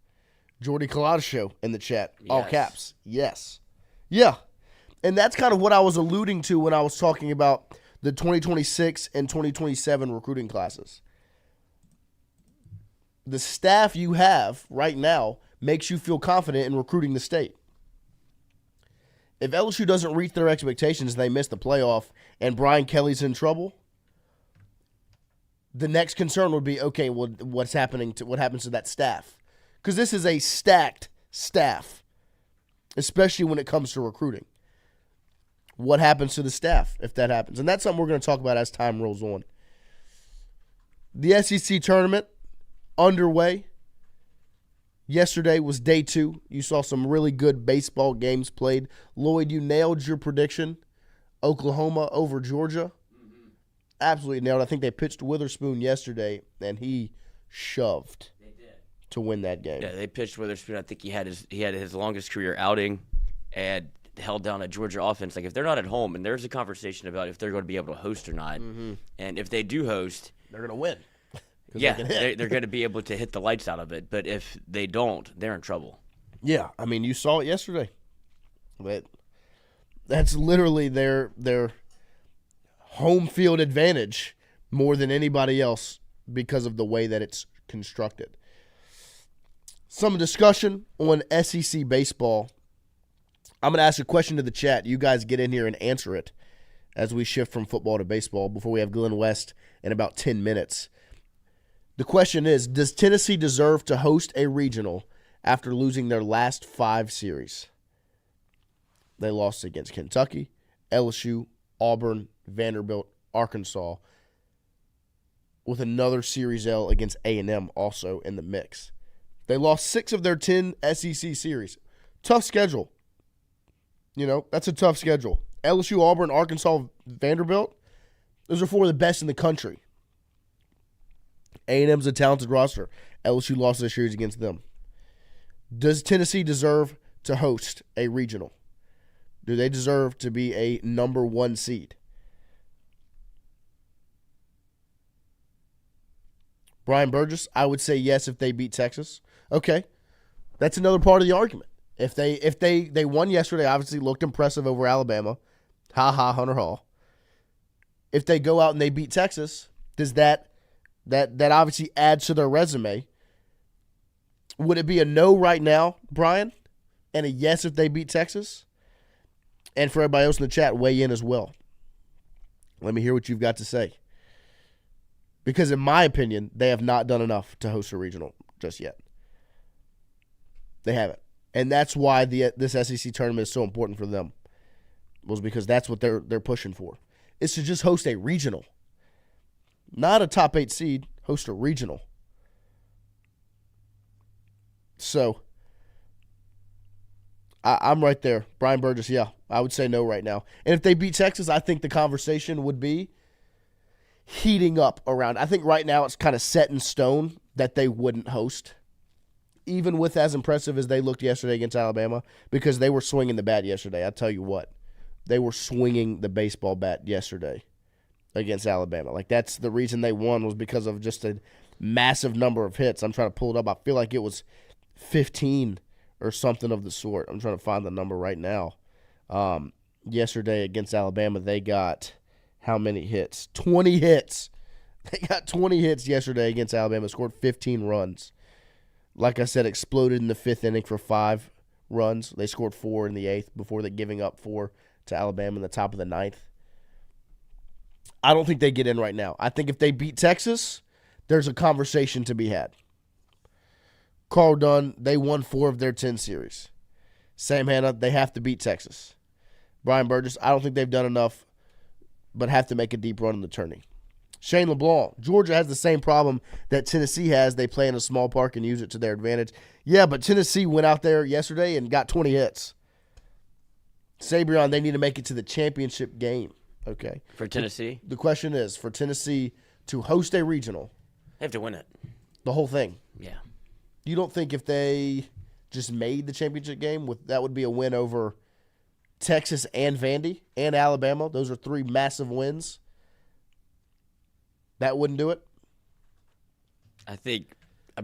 B: Jordy Culotta show in the chat, all caps, yes. Yeah, and that's kind of what I was alluding to when I was talking about the 2026 and 2027 recruiting classes. The staff you have right now makes you feel confident in recruiting the state. If LSU doesn't reach their expectations and they miss the playoff and Brian Kelly's in trouble, the next concern would be, okay, well, what happens to that staff? Because this is a stacked staff, especially when it comes to recruiting. What happens to the staff if that happens? And that's something we're going to talk about as time rolls on. The SEC tournament underway. Yesterday was day 2. You saw some really good baseball games played. Lloyd, you nailed your prediction. Oklahoma over Georgia. Mm-hmm. Absolutely nailed. I think they pitched Witherspoon yesterday, and he shoved to win that game.
C: Yeah, they pitched Witherspoon. I think he had his longest career outing and held down a Georgia offense. Like, if they're not at home, and there's a conversation about if they're going to be able to host or not, and if they do host,
B: they're going to win.
C: Yeah, they're going to be able to hit the lights out of it. But if they don't, they're in trouble.
B: Yeah, I mean, you saw it yesterday. But that's literally their home field advantage more than anybody else because of the way that it's constructed. Some discussion on SEC baseball. I'm going to ask a question to the chat. You guys get in here and answer it as we shift from football to baseball before we have Glenn West in about 10 minutes. The question is, does Tennessee deserve to host a regional after losing their last 5 series? They lost against Kentucky, LSU, Auburn, Vanderbilt, Arkansas, with another Series L against A&M also in the mix. They lost 6 of their 10 SEC series. Tough schedule. You know, that's a tough schedule. LSU, Auburn, Arkansas, Vanderbilt, those are 4 of the best in the country. A&M's a talented roster. LSU lost their series against them. Does Tennessee deserve to host a regional? Do they deserve to be a number 1 seed? Brian Burgess, I would say yes if they beat Texas. Okay, that's another part of the argument. If they won yesterday, obviously looked impressive over Alabama. Ha ha, Hunter Hall. If they go out and they beat Texas, does that obviously adds to their resume? Would it be a no right now, Brian, and a yes if they beat Texas? And for everybody else in the chat, weigh in as well. Let me hear what you've got to say. Because in my opinion, they have not done enough to host a regional just yet. They haven't. And that's why this SEC tournament is so important for them. Was because that's what they're pushing for. Is to just host a regional. Not a top 8 seed, host a regional. So, I'm right there. Brian Burgess, yeah, I would say no right now. And if they beat Texas, I think the conversation would be heating up around. I think right now it's kind of set in stone that they wouldn't host, even with as impressive as they looked yesterday against Alabama, because they were swinging the bat yesterday. I'll tell you what, they were swinging the baseball bat yesterday against Alabama. Like, that's the reason they won, was because of just a massive number of hits. I'm trying to pull it up. I feel like it was 15 or something of the sort. I'm trying to find the number right now. Yesterday against Alabama, they got how many hits? 20 hits. They got 20 hits yesterday against Alabama, scored 15 runs. Like I said, exploded in the 5th inning for 5 runs. They scored 4 in the 8th before they giving up 4 to Alabama in the top of the 9th. I don't think they get in right now. I think if they beat Texas, there's a conversation to be had. Carl Dunn, they won 4 of their 10 series. Sam Hanna, they have to beat Texas. Brian Burgess, I don't think they've done enough, but have to make a deep run in the tourney. Shane LeBlanc, Georgia has the same problem that Tennessee has. They play in a small park and use it to their advantage. Yeah, but Tennessee went out there yesterday and got 20 hits. Sabrion, they need to make it to the championship game. Okay.
C: For Tennessee?
B: The question is, for Tennessee to host a regional.
C: They have to win it.
B: The whole thing.
C: Yeah.
B: You don't think if they just made the championship game, that would be a win over Texas and Vandy and Alabama? Those are 3 massive wins. That wouldn't do it?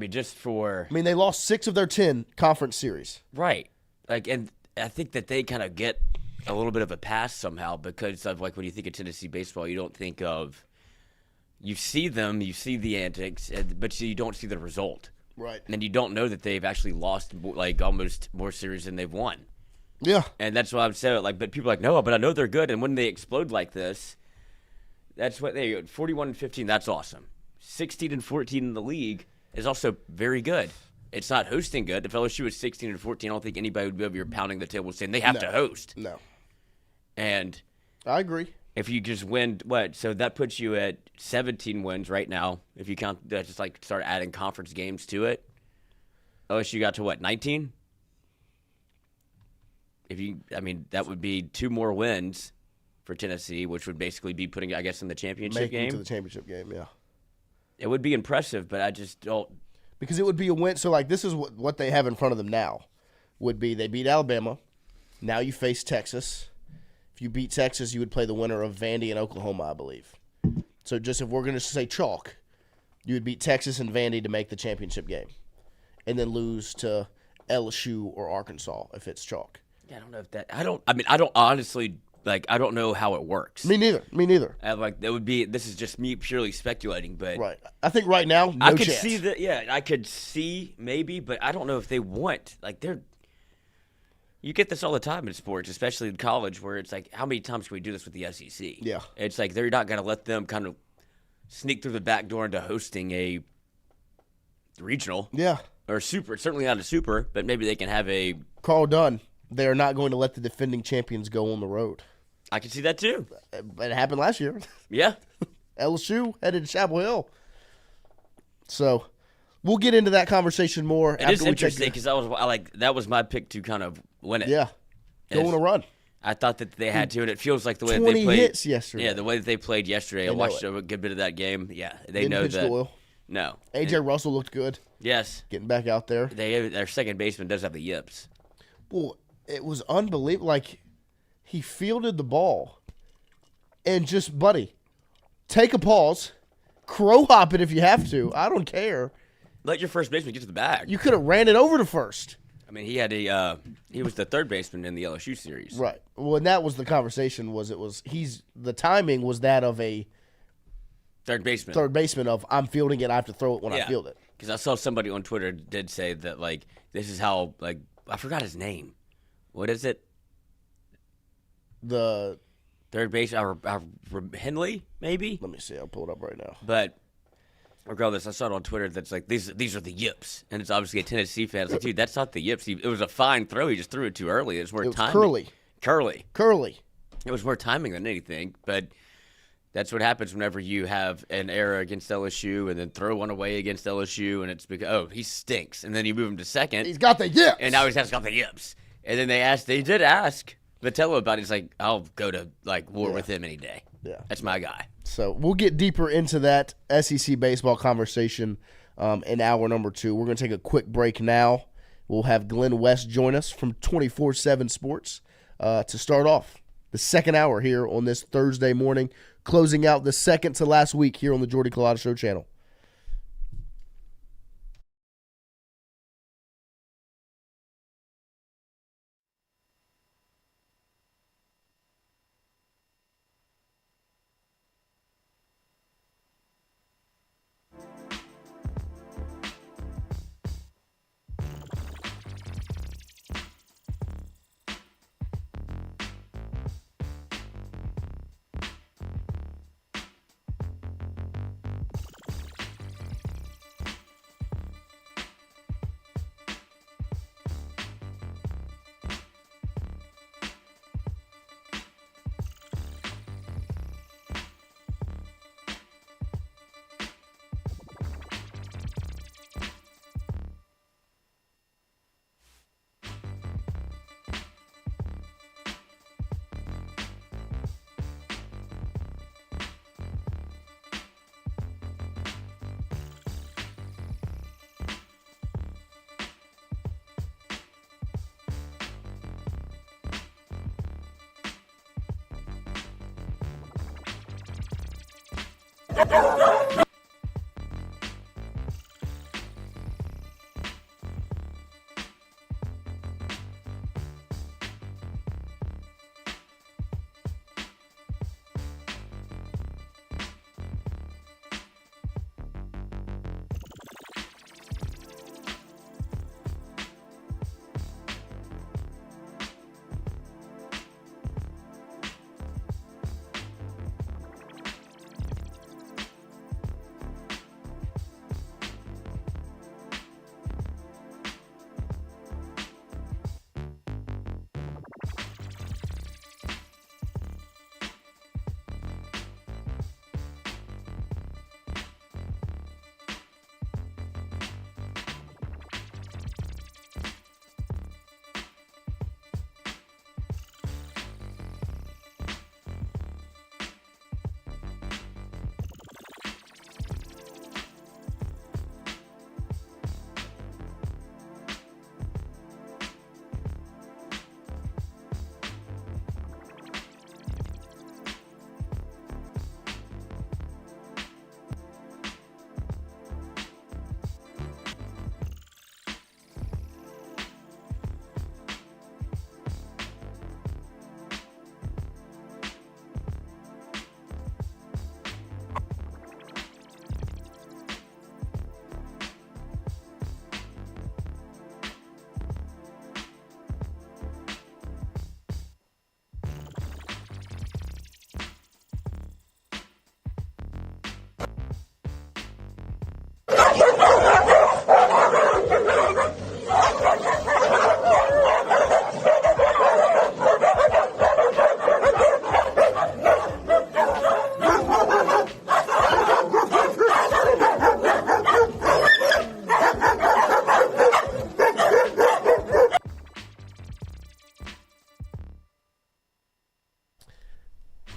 C: Just for...
B: they lost 6 of their 10 conference series.
C: Right. And I think that they kind of get a little bit of a pass somehow because of, when you think of Tennessee baseball, you don't think of... You see them, you see the antics, but you don't see the result.
B: Right.
C: And you don't know that they've actually lost, almost more series than they've won.
B: Yeah.
C: And that's why I'm saying, but people are like, no, but I know they're good. And when they explode like this... That's what they 41-15. That's awesome. 16-14 in the league is also very good. It's not hosting good. If LSU was 16-14, I don't think anybody would be over here pounding the table saying they have to host.
B: No.
C: And
B: I agree.
C: If you just win, so that puts you at 17 wins right now. If you count, just start adding conference games to it. LSU got to 19? That would be 2 more wins for Tennessee, which would basically be putting, I guess, in the championship game.
B: To the championship game, yeah.
C: It would be impressive, but I just don't.
B: Because it would be a win. So, this is what they have in front of them now. Would be they beat Alabama. Now you face Texas. If you beat Texas, you would play the winner of Vandy and Oklahoma, I believe. So just if we're going to say chalk, you would beat Texas and Vandy to make the championship game. And then lose to LSU or Arkansas if it's chalk.
C: Yeah, I don't know if that – I don't honestly – I don't know how it works.
B: Me neither.
C: That would be. This is just me purely speculating, but
B: right. I think right now,
C: I could see that. Yeah, I could see maybe, but I don't know if they want. They're. You get this all the time in sports, especially in college, where it's how many times can we do this with the SEC?
B: Yeah,
C: it's they're not going to let them kind of sneak through the back door into hosting a regional.
B: Yeah,
C: or super. Certainly not a super, but maybe they can have a
B: Carl Dunn. They are not going to let the defending champions go on the road.
C: I can see that too.
B: It happened last year.
C: Yeah.
B: LSU headed to Chapel Hill. So we'll get into that conversation more.
C: It is interesting because that was my pick to kind of win it.
B: Yeah. Go on a run.
C: I thought that they had to, and it feels like the way
B: 20
C: that they played.
B: hits yesterday.
C: Yeah, the way that they played yesterday. I watched a good bit of that game. Yeah, they know that.
B: Doyle.
C: No.
B: AJ Russell looked good.
C: Yes.
B: Getting back out there.
C: Their second baseman does have the yips.
B: Well, it was unbelievable. He fielded the ball and just, buddy, take a pause, crow hop it if you have to. I don't care.
C: Let your first baseman get to the bag.
B: You could have ran it over to first.
C: He had he was the third baseman in the LSU series.
B: Right. Well, and that was the conversation the timing was that of a
C: third baseman.
B: Third baseman of I'm fielding it, I have to throw it when I field it.
C: Because I saw somebody on Twitter did say that this is how I forgot his name. What is it?
B: The
C: third base, Henley, maybe?
B: Let me see. I'll pull it up right now.
C: But regardless, I saw it on Twitter that's these are the yips. And it's obviously a Tennessee fan. It's dude, that's not the yips. It was a fine throw. He just threw it too early. It was timing. Curly. It was more timing than anything. But that's what happens whenever you have an error against LSU and then throw one away against LSU. And it's because, he stinks. And then you move him to second.
B: He's got the yips.
C: And now he's got the yips. And then they did ask Vitello about it. He's I'll go to war with him any day.
B: Yeah.
C: That's my guy.
B: So we'll get deeper into that SEC baseball conversation in hour number 2. We're going to take a quick break now. We'll have Glenn West join us from 24/7 Sports to start off the second hour here on this Thursday morning, closing out the second to last week here on the Jordy Culotta Show channel.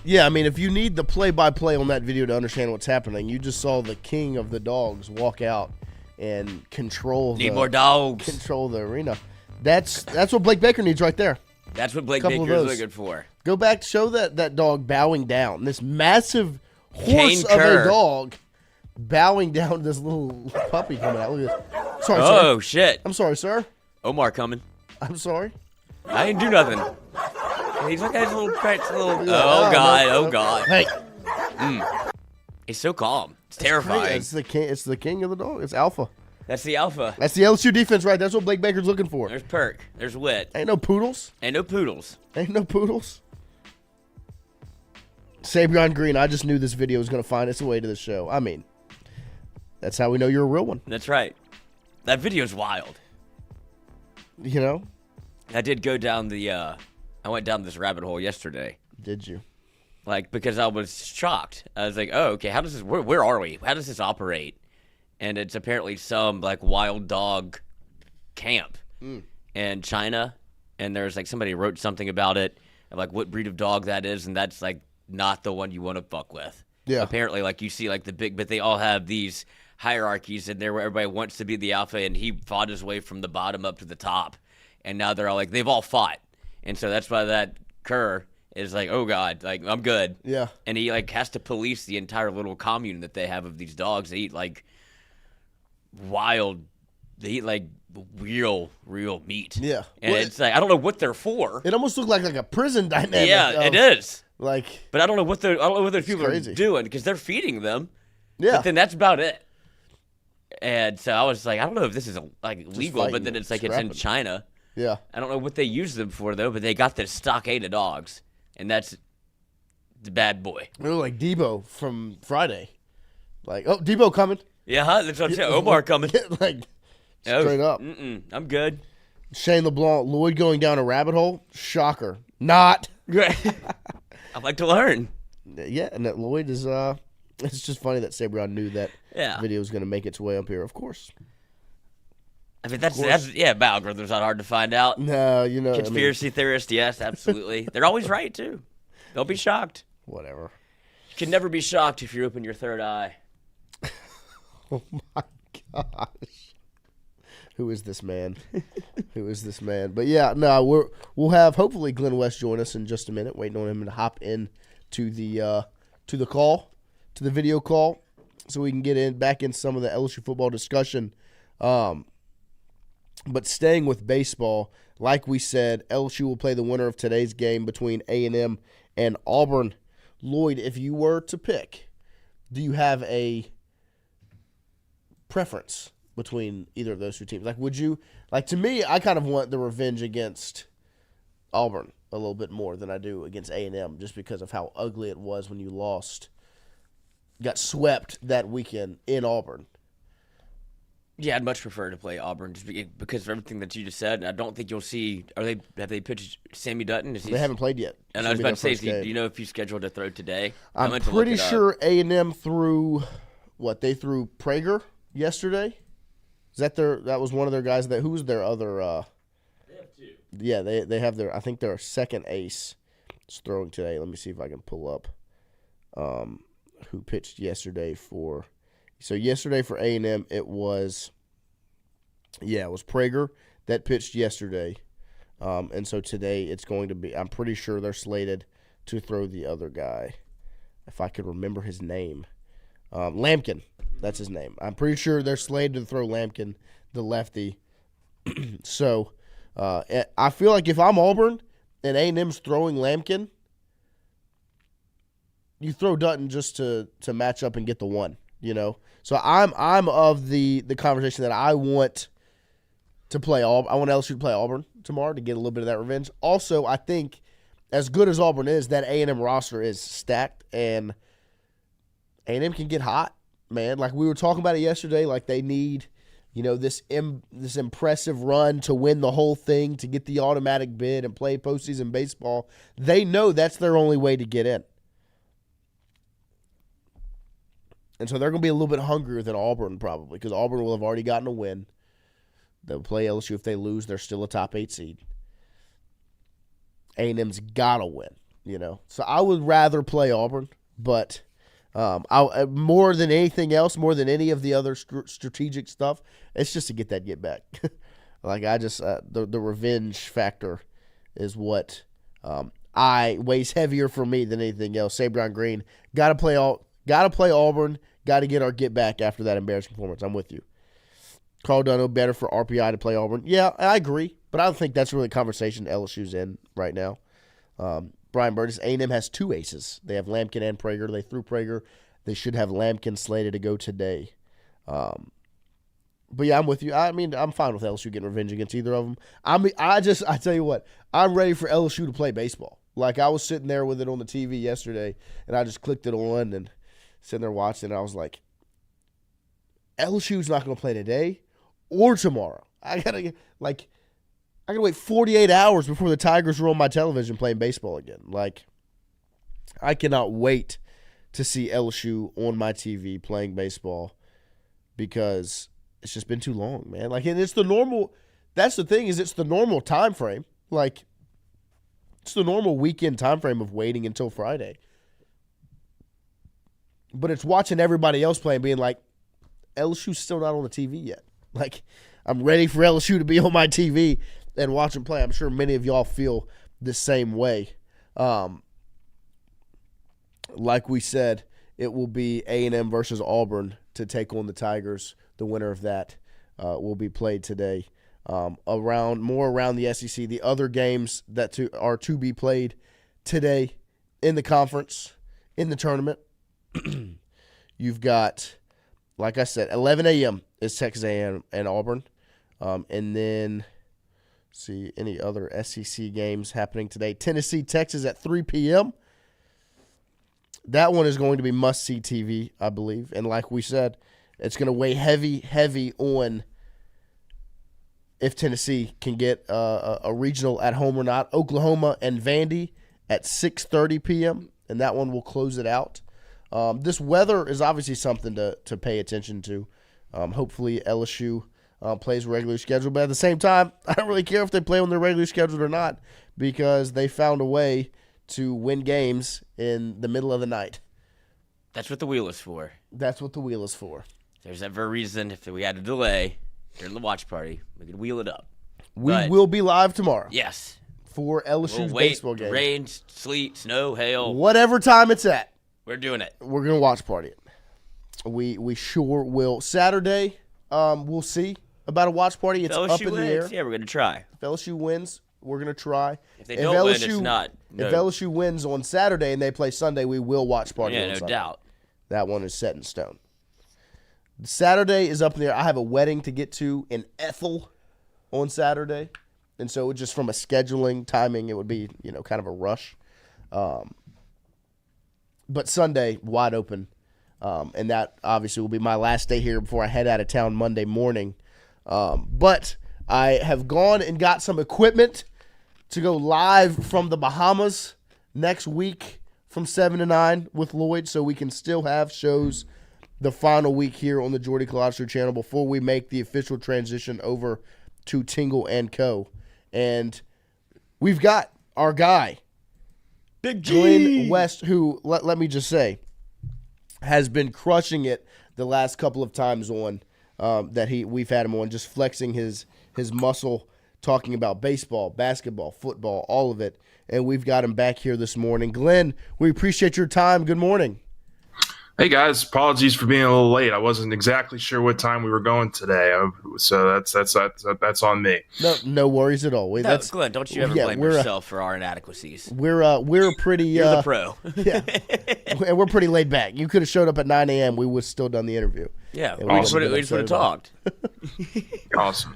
B: Yeah, I mean, if you need the play-by-play on that video to understand what's happening, you just saw the king of the dogs walk out and control
C: more dogs.
B: Control the arena. That's what Blake Baker needs right there.
C: That's what Blake Baker is looking for.
B: Go back, show that dog bowing down. This massive horse of a dog bowing down to this little puppy coming out. Look at this. Sorry,
C: oh,
B: sir.
C: Shit.
B: I'm sorry, sir.
C: Omar coming.
B: I'm sorry.
C: I didn't do nothing. He's like his little cracked little. Oh God! Oh God!
B: Hey,
C: he's so calm. It's terrifying.
B: It's the king of the dog. It's alpha.
C: That's the alpha.
B: That's the LSU defense, right? That's what Blake Baker's looking for.
C: There's Perk. There's Wit.
B: Ain't no poodles.
C: Ain't no poodles.
B: Ain't no poodles. Sabrion Green. I just knew this video was going to find its way to the show. I mean, that's how we know you're a real one.
C: That's right. That video's wild.
B: You know.
C: I did go down I went down this rabbit hole yesterday.
B: Did you?
C: Like, because I was shocked. I was like, oh, okay, how does this, where are we? How does this operate? And it's apparently some, like, wild dog camp in China. And there's, like, somebody wrote something about it, and, like, what breed of dog that is, and that's, like, not the one you want to fuck with.
B: Yeah.
C: Apparently, like, you see, like, the big, but they all have these hierarchies in there where everybody wants to be the alpha, and he fought his way from the bottom up to the top. And now they're all, like, they've all fought. And so that's why that Kerr is like, oh, God, like, I'm good.
B: Yeah.
C: And he, like, has to police the entire little commune that they have of these dogs. They eat, like, real meat.
B: Yeah.
C: And
B: well,
C: it's like, I don't know what they're for.
B: It almost looked like a prison dynamic.
C: Yeah, it is.
B: Like,
C: but I don't know what those people
B: crazy.
C: are doing, because they're feeding them.
B: Yeah.
C: But then that's about it. And so I was like, I don't know if this is, like, legal, but then it's like
B: scrapping.
C: It's in China.
B: Yeah.
C: I don't know what they use them for, though, but they got this stockade of dogs, and that's the bad boy.
B: They look like Debo from Friday. Like, oh, Debo coming.
C: Yeah, that's what I'm saying. Omar coming.
B: Like, straight up.
C: I'm good.
B: Shane LeBlanc, Lloyd going down a rabbit hole. Shocker. Not.
C: I'd like to learn.
B: Yeah, and that Lloyd is, it's just funny that Sabrion knew that video was going to make its way up here, of course.
C: I mean, that's algorithm's not hard to find out.
B: No, you know.
C: Conspiracy theorist, yes, absolutely. They're always right, too. Don't be shocked.
B: Whatever.
C: You can never be shocked if you open your third eye.
B: Oh, my gosh. Who is this man? Who is this man? But, yeah, no, we'll have, hopefully, Glenn West join us in just a minute, waiting on him to hop in to the call. to the video call so we can get back in some of the LSU football discussion. But staying with baseball, like we said, LSU will play the winner of today's game between A&M and Auburn. Lloyd, if you were to pick, do you have a preference between either of those two teams? Like, would you – like, to me, I kind of want the revenge against Auburn a little bit more than I do against A&M just because of how ugly it was when you got swept that weekend in Auburn.
C: Yeah, I'd much prefer to play Auburn just because of everything that you just said. And I don't think you'll see – have they pitched Sammy Dutton?
B: They haven't played yet.
C: And I was about to say, do you know if he's scheduled to throw today?
B: I'm pretty sure A&M threw – they threw Prager yesterday? Is that that was one of their guys who was their other
C: they have two.
B: Yeah, they have I think their second ace is throwing today. Let me see if I can pull up who pitched yesterday for. So yesterday for A&M it was Prager that pitched yesterday. And so today it's going to be, I'm pretty sure they're slated to throw the other guy. If I could remember his name. Lampkin. That's his name. I'm pretty sure they're slated to throw Lampkin, the lefty. So I feel like if I'm Auburn and A&M's throwing Lampkin, you throw Dutton just to match up and get the one, you know. So I'm of the conversation that I want to play Auburn. I want LSU to play Auburn tomorrow to get a little bit of that revenge. Also, I think as good as Auburn is, that A&M roster is stacked, and A&M can get hot. Man, like we were talking about it yesterday, like they need, this impressive run to win the whole thing, to get the automatic bid and play postseason baseball. They know that's their only way to get in. And so they're going to be a little bit hungrier than Auburn probably, because Auburn will have already gotten a win. They'll play LSU. If they lose, they're still a top 8 seed. A&M's got to win, So I would rather play Auburn, but more than anything else, more than any of the other strategic stuff, it's just to get back. Like I just the revenge factor is what weighs heavier for me than anything else. Say Brown Green, got to play Auburn, got to get our get back after that embarrassing performance. I'm with you. Carl Dunno, better for RPI to play Auburn. Yeah, I agree, but I don't think that's really a conversation LSU's in right now. Brian Burtis, A&M has 2 aces. They have Lampkin and Prager. They threw Prager. They should have Lampkin slated to go today. But yeah, I'm with you. I mean, I'm fine with LSU getting revenge against either of them. I tell you what, I'm ready for LSU to play baseball. Like I was sitting there with it on the TV yesterday, and I just clicked it on and sitting there watching, and I was like, LSU's not going to play today or tomorrow. I gotta wait 48 hours before the Tigers are on my television playing baseball again. Like, I cannot wait to see LSU on my TV playing baseball because it's just been too long, man. Like, and it's the normal. That's the thing, is it's the normal time frame. Like, it's the normal weekend time frame of waiting until Friday. But it's watching everybody else play and being like, LSU's still not on the TV yet. Like, I'm ready for LSU to be on my TV and watch them play. I'm sure many of y'all feel the same way. Like we said, it will be A&M versus Auburn to take on the Tigers. The winner of that will be played today. Around the SEC, the other games that are to be played today in the conference, in the tournament, you've got, like I said, 11 a.m. is Texas A&M and Auburn. And then, see, any other SEC games happening today. Tennessee, Texas at 3 p.m. That one is going to be must-see TV, I believe. And like we said, it's going to weigh heavy on if Tennessee can get a regional at home or not. Oklahoma and Vandy at 6:30 p.m., and that one will close it out. This weather is obviously something to pay attention to. Hopefully LSU plays regular schedule, but at the same time, I don't really care if they play on their regular schedule or not because they found a way to win games in the middle of the night.
C: That's what the wheel is for.
B: That's what the wheel is for.
C: There's that very reason if we had a delay during the watch party, we could wheel it up.
B: We will be live tomorrow.
C: Yes.
B: For LSU's baseball game.
C: Rain, sleet, snow, hail.
B: Whatever time it's at.
C: We're doing it.
B: We're going to watch party it. We sure will. Saturday, we'll see about a watch party. It's up in the air.
C: Yeah, we're going to try.
B: If LSU wins, we're going to try.
C: If they don't win, it's not. No.
B: If LSU wins on Saturday and they play Sunday, we will watch party on
C: no
B: Sunday.
C: doubt.
B: That one is set in stone. Saturday is up in the air. I have a wedding to get to in Ethel on Saturday. And so just from a scheduling, timing, it would be, kind of a rush. But Sunday, wide open. And that obviously will be my last day here before I head out of town Monday morning. But I have gone and got some equipment to go live from the Bahamas next week from 7 to 9 with Lloyd, so we can still have shows the final week here on the Jordy Culotta channel before we make the official transition over to Tingle & Co. And we've got our guy,
C: Big G.
B: Glenn West, who, let me just say, has been crushing it the last couple of times on we've had him on, just flexing his muscle, talking about baseball, basketball, football, all of it. And we've got him back here this morning. Glenn, we appreciate your time. Good morning.
D: Hey guys, apologies for being a little late. I wasn't exactly sure what time we were going today, so that's on me.
B: No worries at all.
C: Glenn, don't you ever blame yourself for our inadequacies.
B: We're pretty.
C: You're the pro.
B: Yeah, and we're pretty laid back. You could have showed up at 9 a.m. We would have still done the interview.
C: Yeah, we just would have talked.
D: Awesome.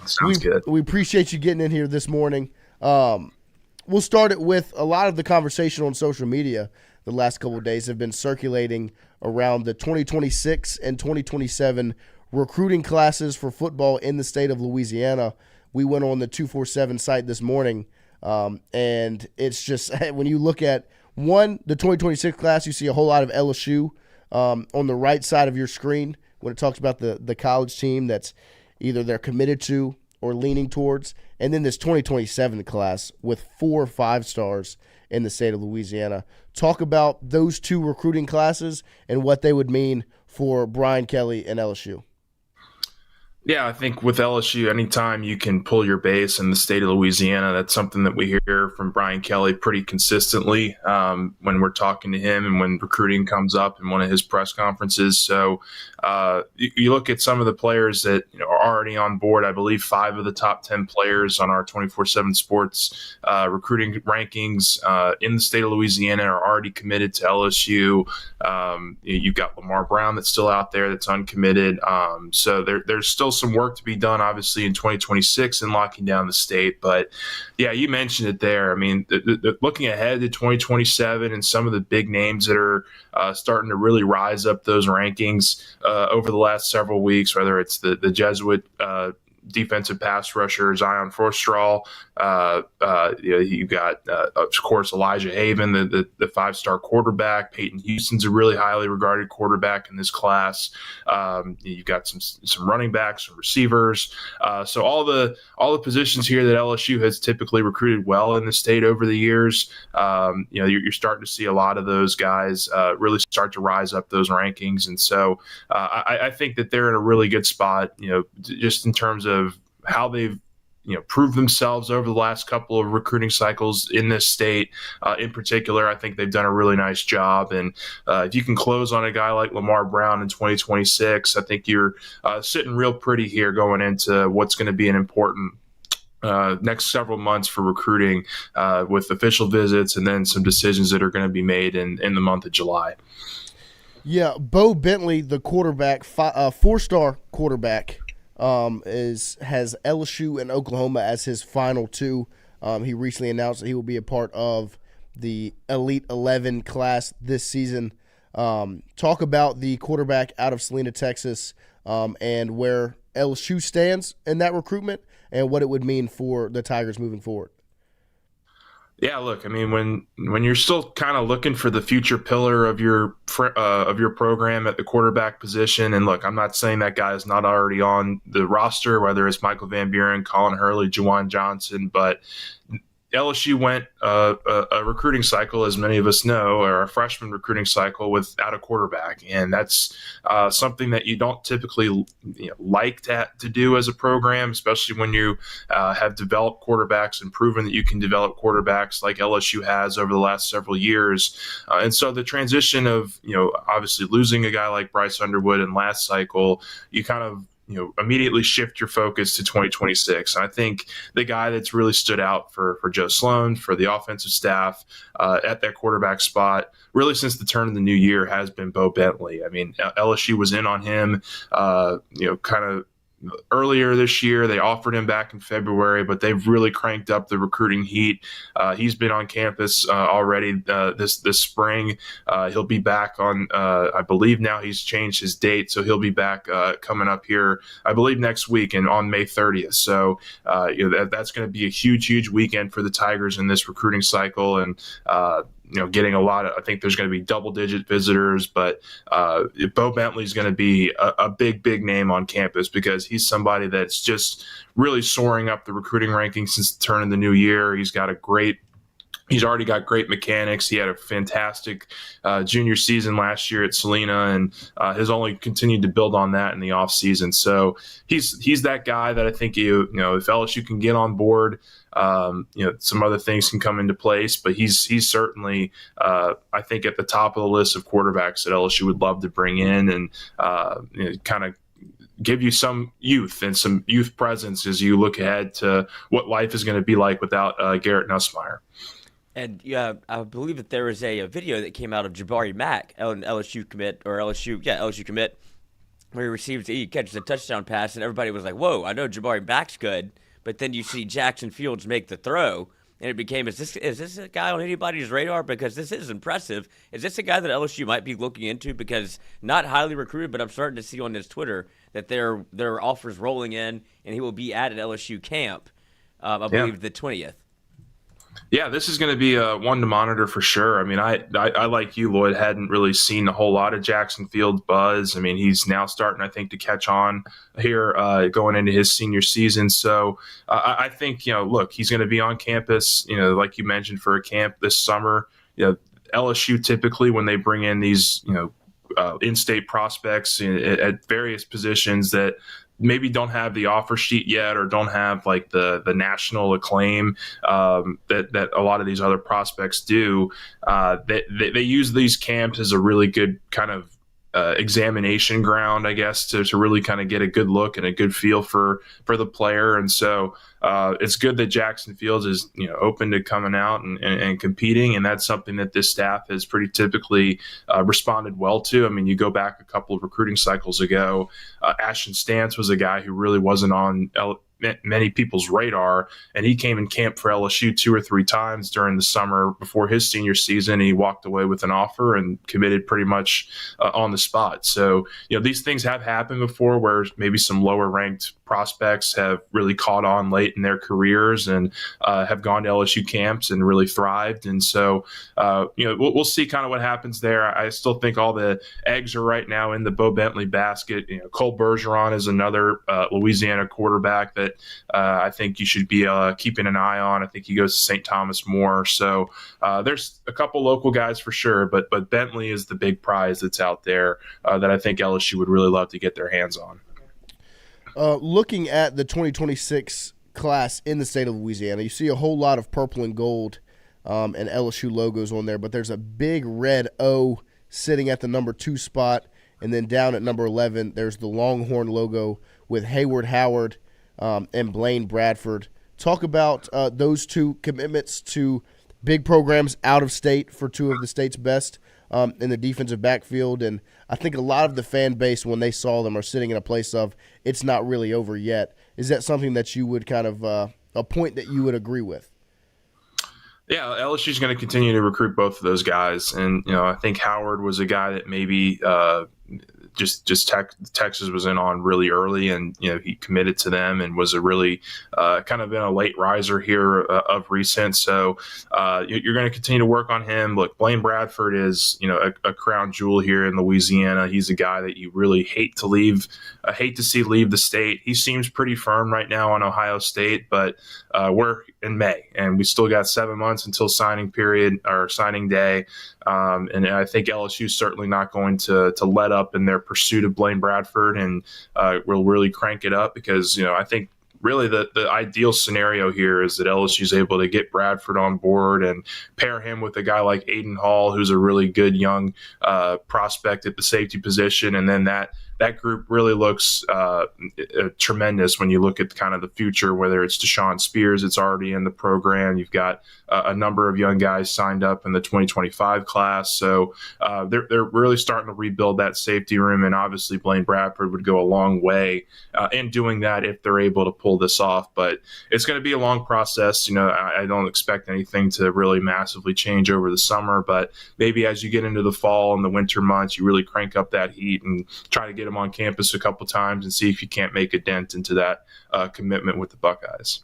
D: Sounds good.
B: We appreciate you getting in here this morning. We'll start it with a lot of the conversation on social media. The last couple of days have been circulating around the 2026 and 2027 recruiting classes for football in the state of Louisiana. We went on the 247 site this morning, and it's just when you look at, the 2026 class, you see a whole lot of LSU on the right side of your screen when it talks about the college team that's either they're committed to or leaning towards. And then this 2027 class with 4 5-stars in the state of Louisiana. Talk about those two recruiting classes and what they would mean for Brian Kelly and LSU.
D: Yeah, I think with LSU, anytime you can pull your base in the state of Louisiana, that's something that we hear from Brian Kelly pretty consistently when we're talking to him and when recruiting comes up in one of his press conferences. So you look at some of the players that are already on board. I believe 5 of the top 10 players on our 24/7 Sports recruiting rankings in the state of Louisiana are already committed to LSU. You've got Lamar Brown that's still out there that's uncommitted. So there's still some work to be done, obviously, in 2026 in locking down the state. But, yeah, you mentioned it there. I mean, looking ahead to 2027 and some of the big names that are starting to really rise up those rankings over the last several weeks, whether it's the Jesuit defensive pass rusher Zion Forstall. You got, of course, Elijah Haven, the 5-star quarterback. Peyton Houston's a really highly regarded quarterback in this class. You've got some running backs, some receivers. So all the positions here that LSU has typically recruited well in the state over the years. You're starting to see a lot of those guys really start to rise up those rankings, and so I think that they're in a really good spot. Just in terms of how they've proved themselves over the last couple of recruiting cycles in this state. In particular, I think they've done a really nice job. And if you can close on a guy like Lamar Brown in 2026, I think you're sitting real pretty here going into what's going to be an important next several months for recruiting with official visits and then some decisions that are going to be made in the month of July.
B: Yeah, Bo Bentley, the quarterback, 4-star quarterback, has LSU and Oklahoma as his final 2. He recently announced that he will be a part of the Elite 11 class this season. Talk about the quarterback out of Salina, Texas, and where LSU stands in that recruitment and what it would mean for the Tigers moving forward.
D: Yeah, look, I mean, when you're still kind of looking for the future pillar of your program at the quarterback position, and look, I'm not saying that guy is not already on the roster, whether it's Michael Van Buren, Colin Hurley, Juwan Johnson, but LSU went a recruiting cycle, as many of us know, or a freshman recruiting cycle without a quarterback, and that's something that you don't typically like to do as a program, especially when you have developed quarterbacks and proven that you can develop quarterbacks like LSU has over the last several years. And so the transition of obviously losing a guy like Bryce Underwood in last cycle, you kind of immediately shift your focus to 2026. And I think the guy that's really stood out for Joe Sloan, for the offensive staff at that quarterback spot, really since the turn of the new year, has been Bo Bentley. I mean, LSU was in on him, kind of earlier this year. They offered him back in February, but they've really cranked up the recruiting heat. He's been on campus already this spring. He'll be back on, I believe now he's changed his date, so he'll be back coming up here, I believe, next week and on May 30th. So that's going to be a huge weekend for the Tigers in this recruiting cycle, and getting a lot of, I think there's going to be double-digit visitors, but Bo Bentley is going to be a big name on campus because he's somebody that's just really soaring up the recruiting rankings since the turn of the new year. He's already got great mechanics. He had a fantastic junior season last year at Salina, and has only continued to build on that in the offseason. So he's that guy that I think if LSU can get on board, some other things can come into place. But he's certainly, I think, at the top of the list of quarterbacks that LSU would love to bring in and kind of give you some youth and some youth presence as you look ahead to what life is going to be like without Garrett Nussmeier.
C: And I believe that there was a video that came out of Jabari Mack, an LSU commit, where he catches a touchdown pass, and everybody was like, "Whoa, I know Jabari Mack's good," but then you see Jackson Fields make the throw, and it became, is this a guy on anybody's radar? Because this is impressive. Is this a guy that LSU might be looking into? Because not highly recruited, but I'm starting to see on his Twitter that there are offers rolling in, and he will be at an LSU camp, I believe, the 20th.
D: Yeah, this is going to be one to monitor for sure. I mean, I like you, Lloyd, hadn't really seen a whole lot of Jackson Fields buzz. I mean, he's now starting, I think, to catch on here going into his senior season. So I think, look, he's going to be on campus, like you mentioned, for a camp this summer. LSU typically, when they bring in these, in-state prospects at various positions that maybe don't have the offer sheet yet or don't have like the national acclaim that a lot of these other prospects do, they use these camps as a really good kind of examination ground, I guess, to really kind of get a good look and a good feel for the player. And so it's good that Jackson Fields is open to coming out and competing, and that's something that this staff has pretty typically responded well to. I mean, you go back a couple of recruiting cycles ago, Ashton Stantz was a guy who really wasn't on many people's radar, and he came in camp for LSU 2 or 3 times during the summer before his senior season. He walked away with an offer and committed pretty much on the spot. So these things have happened before, where maybe some lower ranked prospects have really caught on late in their careers and have gone to LSU camps and really thrived. And so we'll see kind of what happens there. I still think all the eggs are right now in the Bo Bentley basket. Cole Bergeron is another Louisiana quarterback that I think you should be keeping an eye on. I think he goes to St. Thomas more. So there's a couple local guys for sure, but Bentley is the big prize that's out there that I think LSU would really love to get their hands on.
B: Looking at the 2026 class in the state of Louisiana, you see a whole lot of purple and gold and LSU logos on there, but there's a big red O sitting at the number 2 spot, and then down at number 11, there's the Longhorn logo with Hayward Howard and Blaine Bradford. Talk about those two commitments to big programs out of state for 2 of the state's best in the defensive backfield. And I think a lot of the fan base, when they saw them, are sitting in a place of it's not really over yet. Is that something that you would kind of a point that you would agree with?
D: Yeah, LSU is going to continue to recruit both of those guys. And, I think Howard was a guy that maybe Texas was in on really early, and he committed to them and was a really kind of been a late riser here of recent. So you're going to continue to work on him. Look, Blaine Bradford is a crown jewel here in Louisiana. He's a guy that you really hate to see leave the state. He seems pretty firm right now on Ohio State, but we're in May and we still got 7 months until signing day. And I think LSU is certainly not going to let up in their pursuit of Blaine Bradford, and will really crank it up because, I think really the ideal scenario here is that LSU is able to get Bradford on board and pair him with a guy like Aiden Hall, who's a really good young prospect at the safety position. And then that group really looks tremendous when you look at kind of the future, whether it's Deshaun Spears, it's already in the program. You've got a number of young guys signed up in the 2025 class. So they're really starting to rebuild that safety room. And obviously Blaine Bradford would go a long way in doing that if they're able to pull this off. But it's going to be a long process. I don't expect anything to really massively change over the summer, but maybe as you get into the fall and the winter months, you really crank up that heat and try to get him on campus a couple times and see if you can't make a dent into that commitment with the Buckeyes.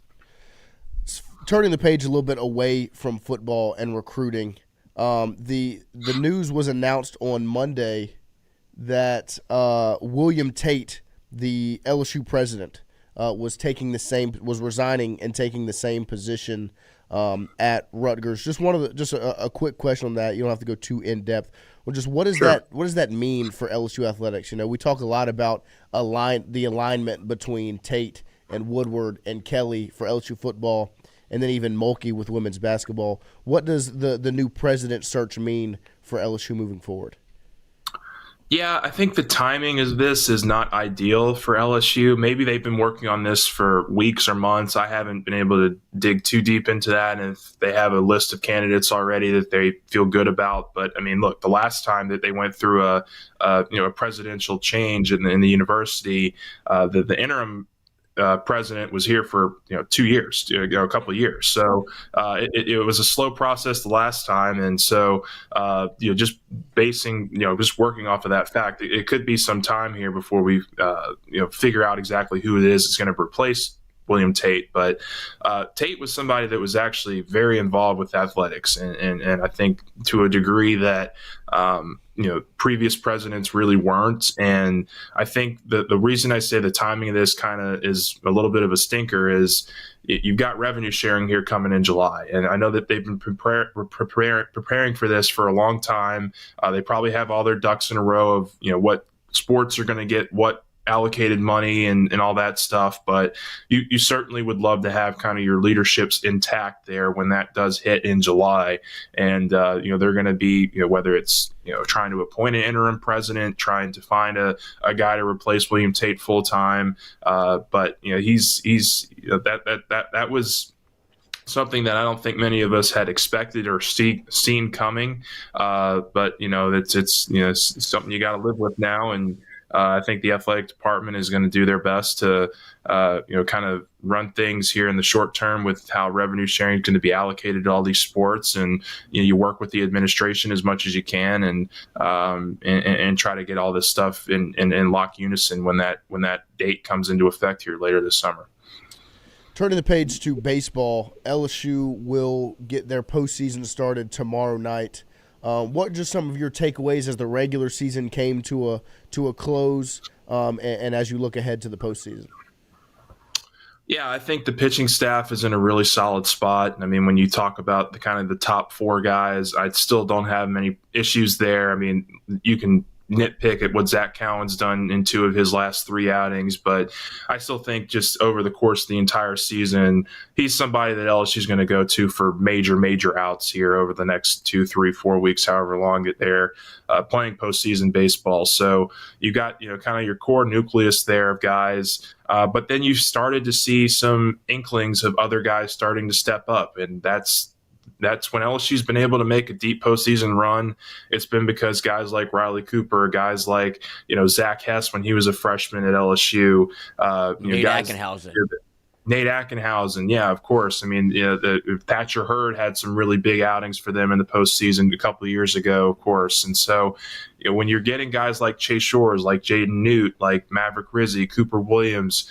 B: Turning the page a little bit away from football and recruiting, the news was announced on Monday that William Tate, the LSU president, was resigning and taking the same position at Rutgers. Just a quick question on that. You don't have to go too in depth. Well, just what does that mean for LSU athletics? We talk a lot about the alignment between Tate and Woodward and Kelly for LSU football, and then even Mulkey with women's basketball. What does the new president search mean for LSU moving forward?
D: Yeah, I think the timing of this is not ideal for LSU. Maybe they've been working on this for weeks or months. I haven't been able to dig too deep into that, and if they have a list of candidates already that they feel good about. But I mean, look, the last time that they went through a presidential change in the university, the interim president was here for 2 years, a couple of years. So it was a slow process the last time, and so just working off of that fact, it could be some time here before we figure out exactly who it is that's going to replace William Tate. But Tate was somebody that was actually very involved with athletics, and I think to a degree that previous presidents really weren't. And I think the reason I say the timing of this kind of is a little bit of a stinker is you've got revenue sharing here coming in July. And I know that they've been preparing for this for a long time. They probably have all their ducks in a row of, what sports are going to get what allocated money and all that stuff, but you certainly would love to have kind of your leaderships intact there when that does hit in July. And they're going to be, whether it's trying to appoint an interim president, trying to find a guy to replace William Tate full time, but he's that was something that I don't think many of us had expected or seen coming, but it's something you got to live with now. And I think the athletic department is going to do their best to, kind of run things here in the short term with how revenue sharing is going to be allocated to all these sports. And you work with the administration as much as you can, and try to get all this stuff in lock unison when that date comes into effect here later this summer.
B: Turning the page to baseball, LSU will get their postseason started tomorrow night. What are just some of your takeaways as the regular season came to a close, and as you look ahead to the postseason?
D: Yeah, I think the pitching staff is in a really solid spot. I mean, when you talk about the top four guys, I still don't have many issues there. I mean, you can nitpick at what Zach Cowan's done in 2 of his last 3 outings, but I still think just over the course of the entire season, he's somebody that LSU is going to go to for major outs here over the next 2, 3, 4 weeks, however long they're playing postseason baseball. So you got kind of your core nucleus there of guys, but then you've started to see some inklings of other guys starting to step up, and that's when LSU's been able to make a deep postseason run. It's been because guys like Riley Cooper, guys like Zach Hess when he was a freshman at LSU,
C: Nate Ackenhausen.
D: Nate Ackenhausen, yeah, of course. I mean, Thatcher Hurd had some really big outings for them in the postseason a couple of years ago, of course. And so, when you're getting guys like Chase Shores, like Jaden Newt, like Maverick Rizzi, Cooper Williams,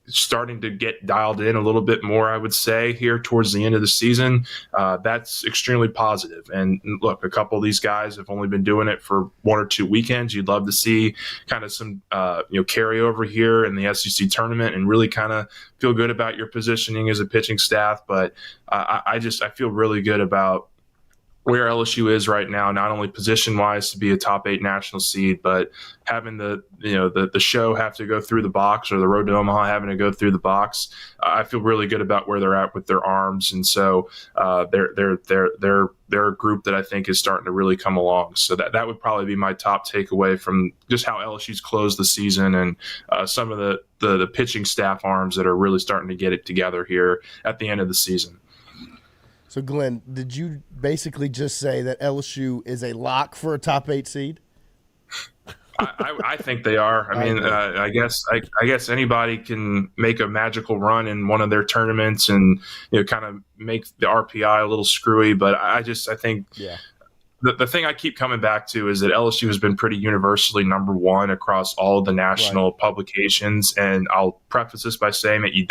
D: starting to get dialed in a little bit more, I would say, here towards the end of the season, that's extremely positive. And look, a couple of these guys have only been doing it for 1 or 2 weekends. You'd love to see kind of some carryover here in the SEC tournament and really kind of feel good about your positioning as a pitching staff. But I feel really good about where LSU is right now, not only position-wise to be a top 8 national seed, but having the show have to go through the box, or the road to Omaha having to go through the box. I feel really good about where they're at with their arms, and so they're a group that I think is starting to really come along. So that would probably be my top takeaway from just how LSU's closed the season, and some of the pitching staff arms that are really starting to get it together here at the end of the season.
B: So, Glenn, did you basically just say that LSU is a lock for a top 8 seed?
D: I think they are. I mean, I guess anybody can make a magical run in one of their tournaments and kind of make the RPI a little screwy. But I think the thing I keep coming back to is that LSU has been pretty universally number 1 across all of the national publications. And I'll preface this by saying that you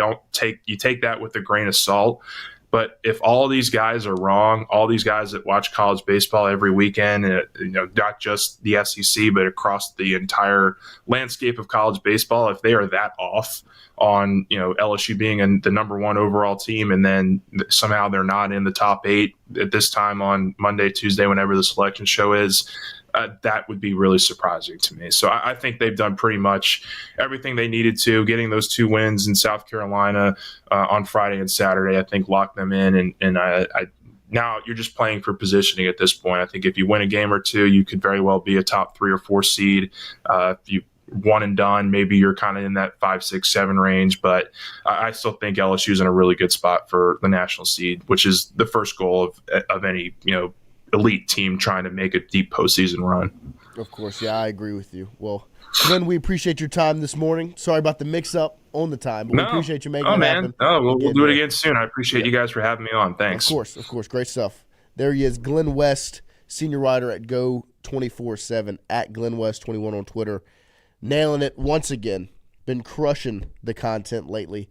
D: take that with a grain of salt. But if all these guys are wrong, all these guys that watch college baseball every weekend, not just the SEC, but across the entire landscape of college baseball, if they are that off on LSU being the number 1 overall team, and then somehow they're not in the top 8 at this time on Monday, Tuesday, whenever the selection show is, that would be really surprising to me. So I think they've done pretty much everything they needed to. Getting those 2 wins in South Carolina on Friday and Saturday, I think, locked them in. And I now you're just playing for positioning at this point. I think if you win a game or 2, you could very well be a top 3 or 4 seed. If you one and done, maybe you're kind of in that 5, 6, 7 range. But I still think LSU's in a really good spot for the national seed, which is the first goal of any elite team trying to make a deep postseason run.
B: Of course, yeah, I agree with you. Well, Glenn, we appreciate your time this morning. Sorry about the mix-up on the time, but we appreciate you making it happen.
D: We'll do it again soon. I appreciate you guys for having me on. Thanks.
B: Of course. Great stuff. There he is, Glenn West, senior writer at Go247, at GlennWest21 on Twitter. Nailing it once again. Been crushing the content lately.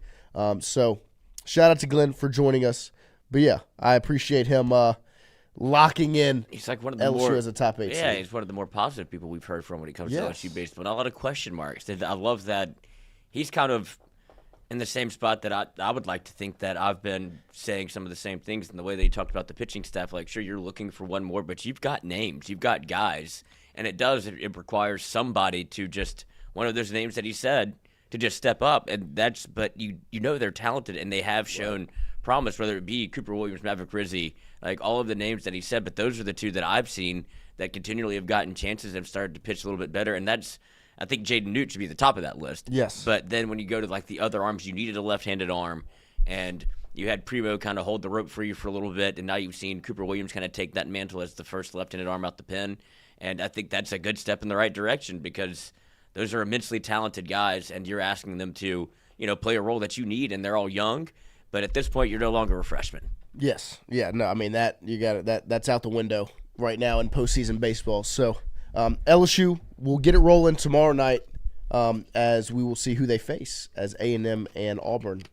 B: So shout out to Glenn for joining us. But, yeah, I appreciate him locking in.
C: He's like one of the
B: LSU as a top 8 seed.
C: Yeah, he's one of the more positive people we've heard from when it comes to LSU baseball. Not a lot of question marks. I love that he's kind of in the same spot that I would like to think that I've been saying some of the same things in the way that he talked about the pitching staff. Like, sure, you're looking for one more, but you've got names, you've got guys, and it requires somebody to just, one of those names that he said, to just step up. And but they're talented, and they have shown promise, whether it be Cooper Williams, Maverick Rizzi, like all of the names that he said, but those are the 2 that I've seen that continually have gotten chances and have started to pitch a little bit better. And I think Jaden Newt should be the top of that list.
B: Yes.
C: But then when you go to like the other arms, you needed a left-handed arm, and you had Primo kind of hold the rope for you for a little bit, and now you've seen Cooper Williams kind of take that mantle as the first left-handed arm out the pen. And I think that's a good step in the right direction, because those are immensely talented guys, and you're asking them to, play a role that you need, and they're all young. But at this point, you're no longer a freshman.
B: Yes. Yeah, no, I mean, that's out the window right now in postseason baseball. So LSU will get it rolling tomorrow night, as we will see who they face, as A&M and Auburn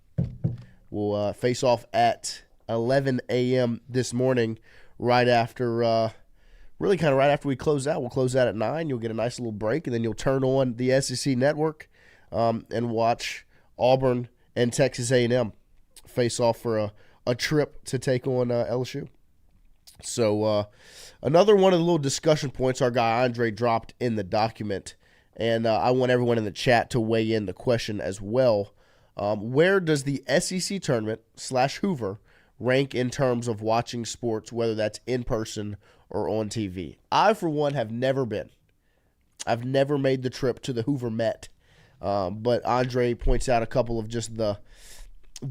B: will face off at 11 a.m. this morning, right after we close out. We'll close out at 9. You'll get a nice little break, and then you'll turn on the SEC network and watch Auburn and Texas A&M face off for a trip to take on LSU. So another one of the little discussion points our guy Andre dropped in the document, and I want everyone in the chat to weigh in the question as well. Where does the SEC tournament / Hoover rank in terms of watching sports, whether that's in person or on TV? I, for one, have never been. I've never made the trip to the Hoover Met, but Andre points out a couple of just the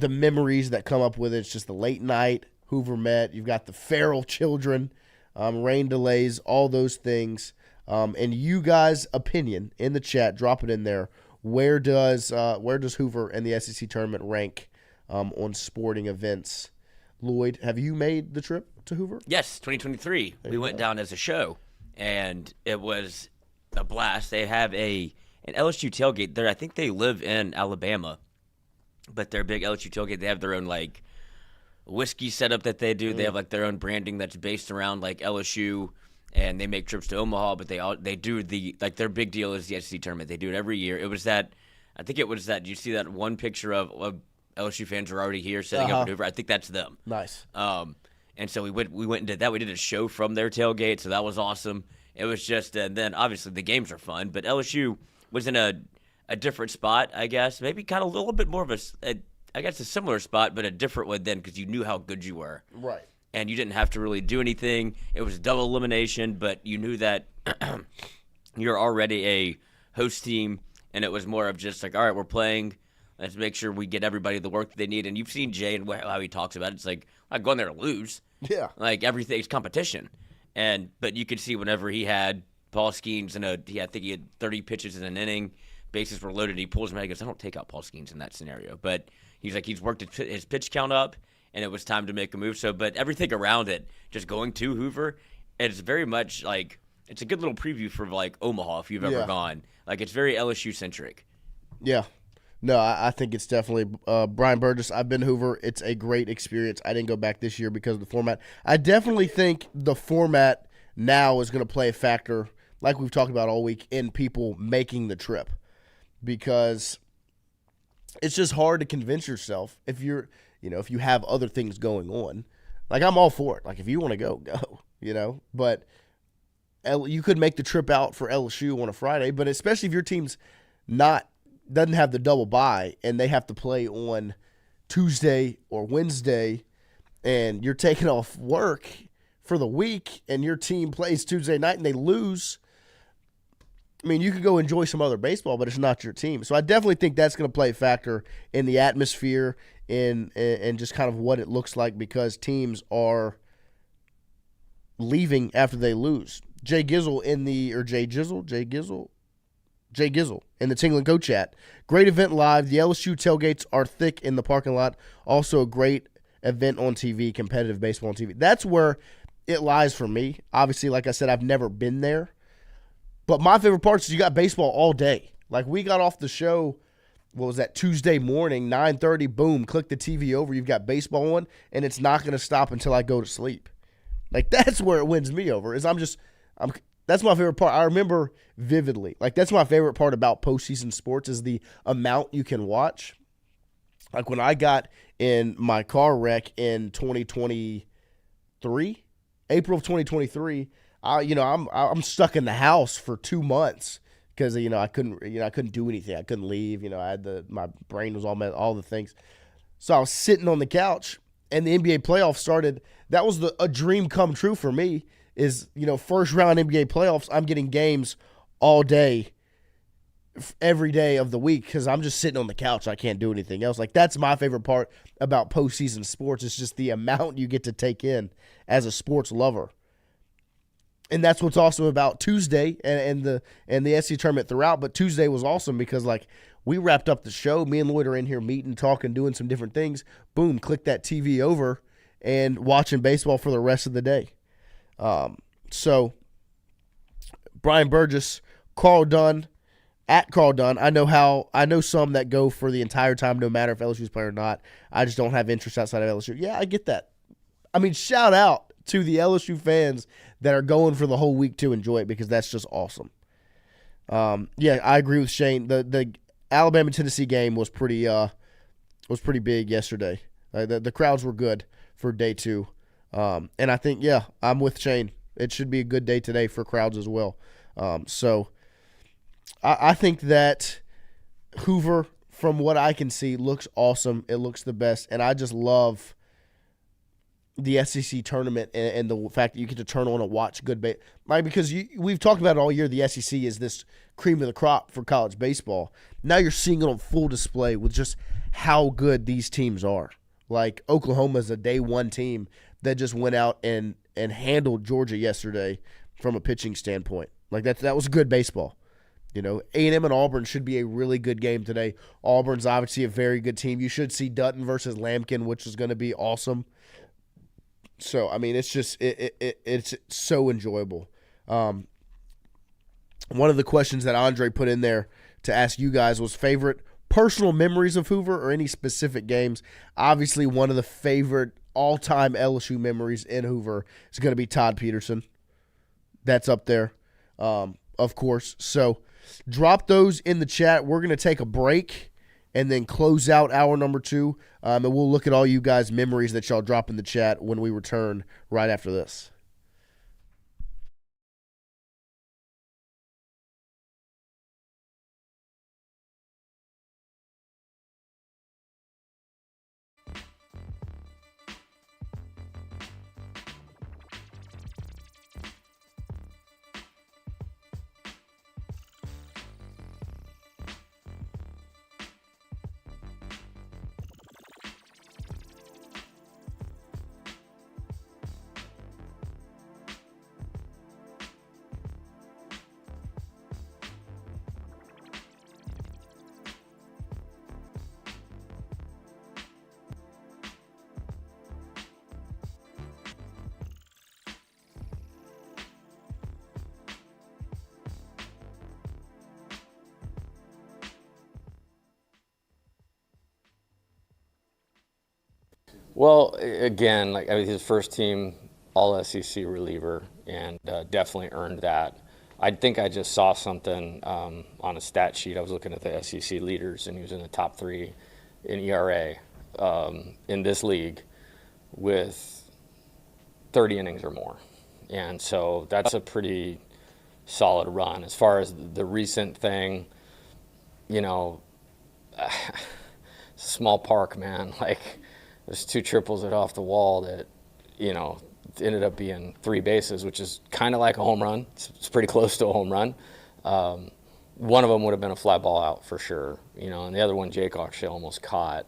B: memories that come up with it. It's just the late night Hoover Met. You've got the feral children, rain delays, all those things. And you guys' opinion in the chat, drop it in there. where does Hoover and the SEC tournament rank on sporting events? Lloyd, have you made the trip to Hoover?
C: Yes, 2023. We went down as a show, and it was a blast. They have an LSU tailgate there. I think they live in Alabama, but they're a big LSU tailgate. They have their own like whiskey setup that they do. They have like their own branding that's based around like LSU, and they make trips to Omaha. But they do their big deal is the SEC tournament. They do it every year. It was that. I think it was that. You see that one picture of LSU fans are already here setting up in Hoover. I think that's them.
B: Nice.
C: And so we went and did that. We did a show from their tailgate, so that was awesome. It was just, and then obviously the games are fun, but LSU was in a different spot, I guess. Maybe kind of a little bit more of a similar spot, but a different one then because you knew how good you were.
B: Right.
C: And you didn't have to really do anything. It was double elimination, but you knew that you're already a host team, and it was more of just like, all right, we're playing. Let's make sure we get everybody the work that they need. And you've seen Jay and how he talks about it. It's like, I'm going there to lose.
B: Yeah.
C: Like, everything's competition. But you could see whenever he had Paul Skeens I think he had 30 pitches in an inning, bases were loaded, he pulls him out. He goes, I don't take out Paul Skeens in that scenario. But he's like, he's worked his pitch count up, and it was time to make a move. So, but everything around it, just going to Hoover, it's very much like, it's a good little preview for like Omaha if you've ever gone. Like, it's very LSU-centric.
B: Yeah. No, I think it's definitely Brian Burgess. I've been to Hoover. It's a great experience. I didn't go back this year because of the format. I definitely think the format now is going to play a factor, like we've talked about all week, in people making the trip, because it's just hard to convince yourself if you have other things going on. Like, I'm all for it. Like, if you want to go, go. But you could make the trip out for LSU on a Friday, but especially if your team's doesn't have the double bye and they have to play on Tuesday or Wednesday, and you're taking off work for the week and your team plays Tuesday night and they lose. I mean, you could go enjoy some other baseball, but it's not your team. So I definitely think that's going to play a factor in the atmosphere and just kind of what it looks like, because teams are leaving after they lose. Jay Gizzle in the Tingling Go chat. Great event live. The LSU tailgates are thick in the parking lot. Also a great event on TV, competitive baseball on TV. That's where it lies for me. Obviously, like I said, I've never been there. But my favorite part is you got baseball all day. Like, we got off the show, what was that, Tuesday morning, 9:30, boom, click the TV over, you've got baseball on, and it's not going to stop until I go to sleep. Like, that's where it wins me over, is that's my favorite part. I remember vividly. Like, that's my favorite part about postseason sports is the amount you can watch. Like, when I got in my car wreck in 2023, April of 2023, I'm stuck in the house for 2 months because I couldn't do anything. I couldn't leave. My brain was all the things. So I was sitting on the couch, and the NBA playoffs started. That was a dream come true for me. Is, first round NBA playoffs, I'm getting games all day, every day of the week, because I'm just sitting on the couch. I can't do anything else. Like, that's my favorite part about postseason sports. It's just the amount you get to take in as a sports lover. And that's what's awesome about Tuesday and the SC tournament throughout. But Tuesday was awesome because, like, we wrapped up the show. Me and Lloyd are in here meeting, talking, doing some different things. Boom, click that TV over and watching baseball for the rest of the day. So Brian Burgess, Carl Dunn, at Carl Dunn. I know some that go for the entire time, no matter if LSU's playing or not. I just don't have interest outside of LSU. Yeah, I get that. I mean, shout out to the LSU fans that are going for the whole week to enjoy it, because that's just awesome. Yeah, I agree with Shane. The Alabama-Tennessee game was pretty big yesterday. The crowds were good for day 2. And I think, I'm with Shane. It should be a good day today for crowds as well. So I think that Hoover, from what I can see, looks awesome. It looks the best. And I just love the SEC tournament and the fact that you get to turn on and watch good baseball. Like, because we've talked about it all year, the SEC is this cream of the crop for college baseball. Now you're seeing it on full display with just how good these teams are. Like, Oklahoma's a day 1 team that just went out and handled Georgia yesterday from a pitching standpoint. Like, that was good baseball. A&M and Auburn should be a really good game today. Auburn's obviously a very good team. You should see Dutton versus Lampkin, which is going to be awesome. So, I mean, it's just it's so enjoyable. One of the questions that Andre put in there to ask you guys was favorite personal memories of Hoover or any specific games. Obviously, one of the favorite all-time LSU memories in Hoover is going to be Todd Peterson. That's up there, of course. So, drop those in the chat. We're going to take a break and then close out hour number 2. And we'll look at all you guys' memories that y'all drop in the chat when we return right after this.
E: Well, again, his first team all SEC reliever, and definitely earned that. I think I just saw something on a stat sheet. I was looking at the SEC leaders, and he was in the top 3 in ERA in this league with 30 innings or more. And so that's a pretty solid run. As far as the recent thing, small park, man. There's 2 triples that off the wall that, ended up being 3 bases, which is kind of like a home run. It's pretty close to a home run. One of them would have been a fly ball out for sure, and the other one Jake actually almost caught.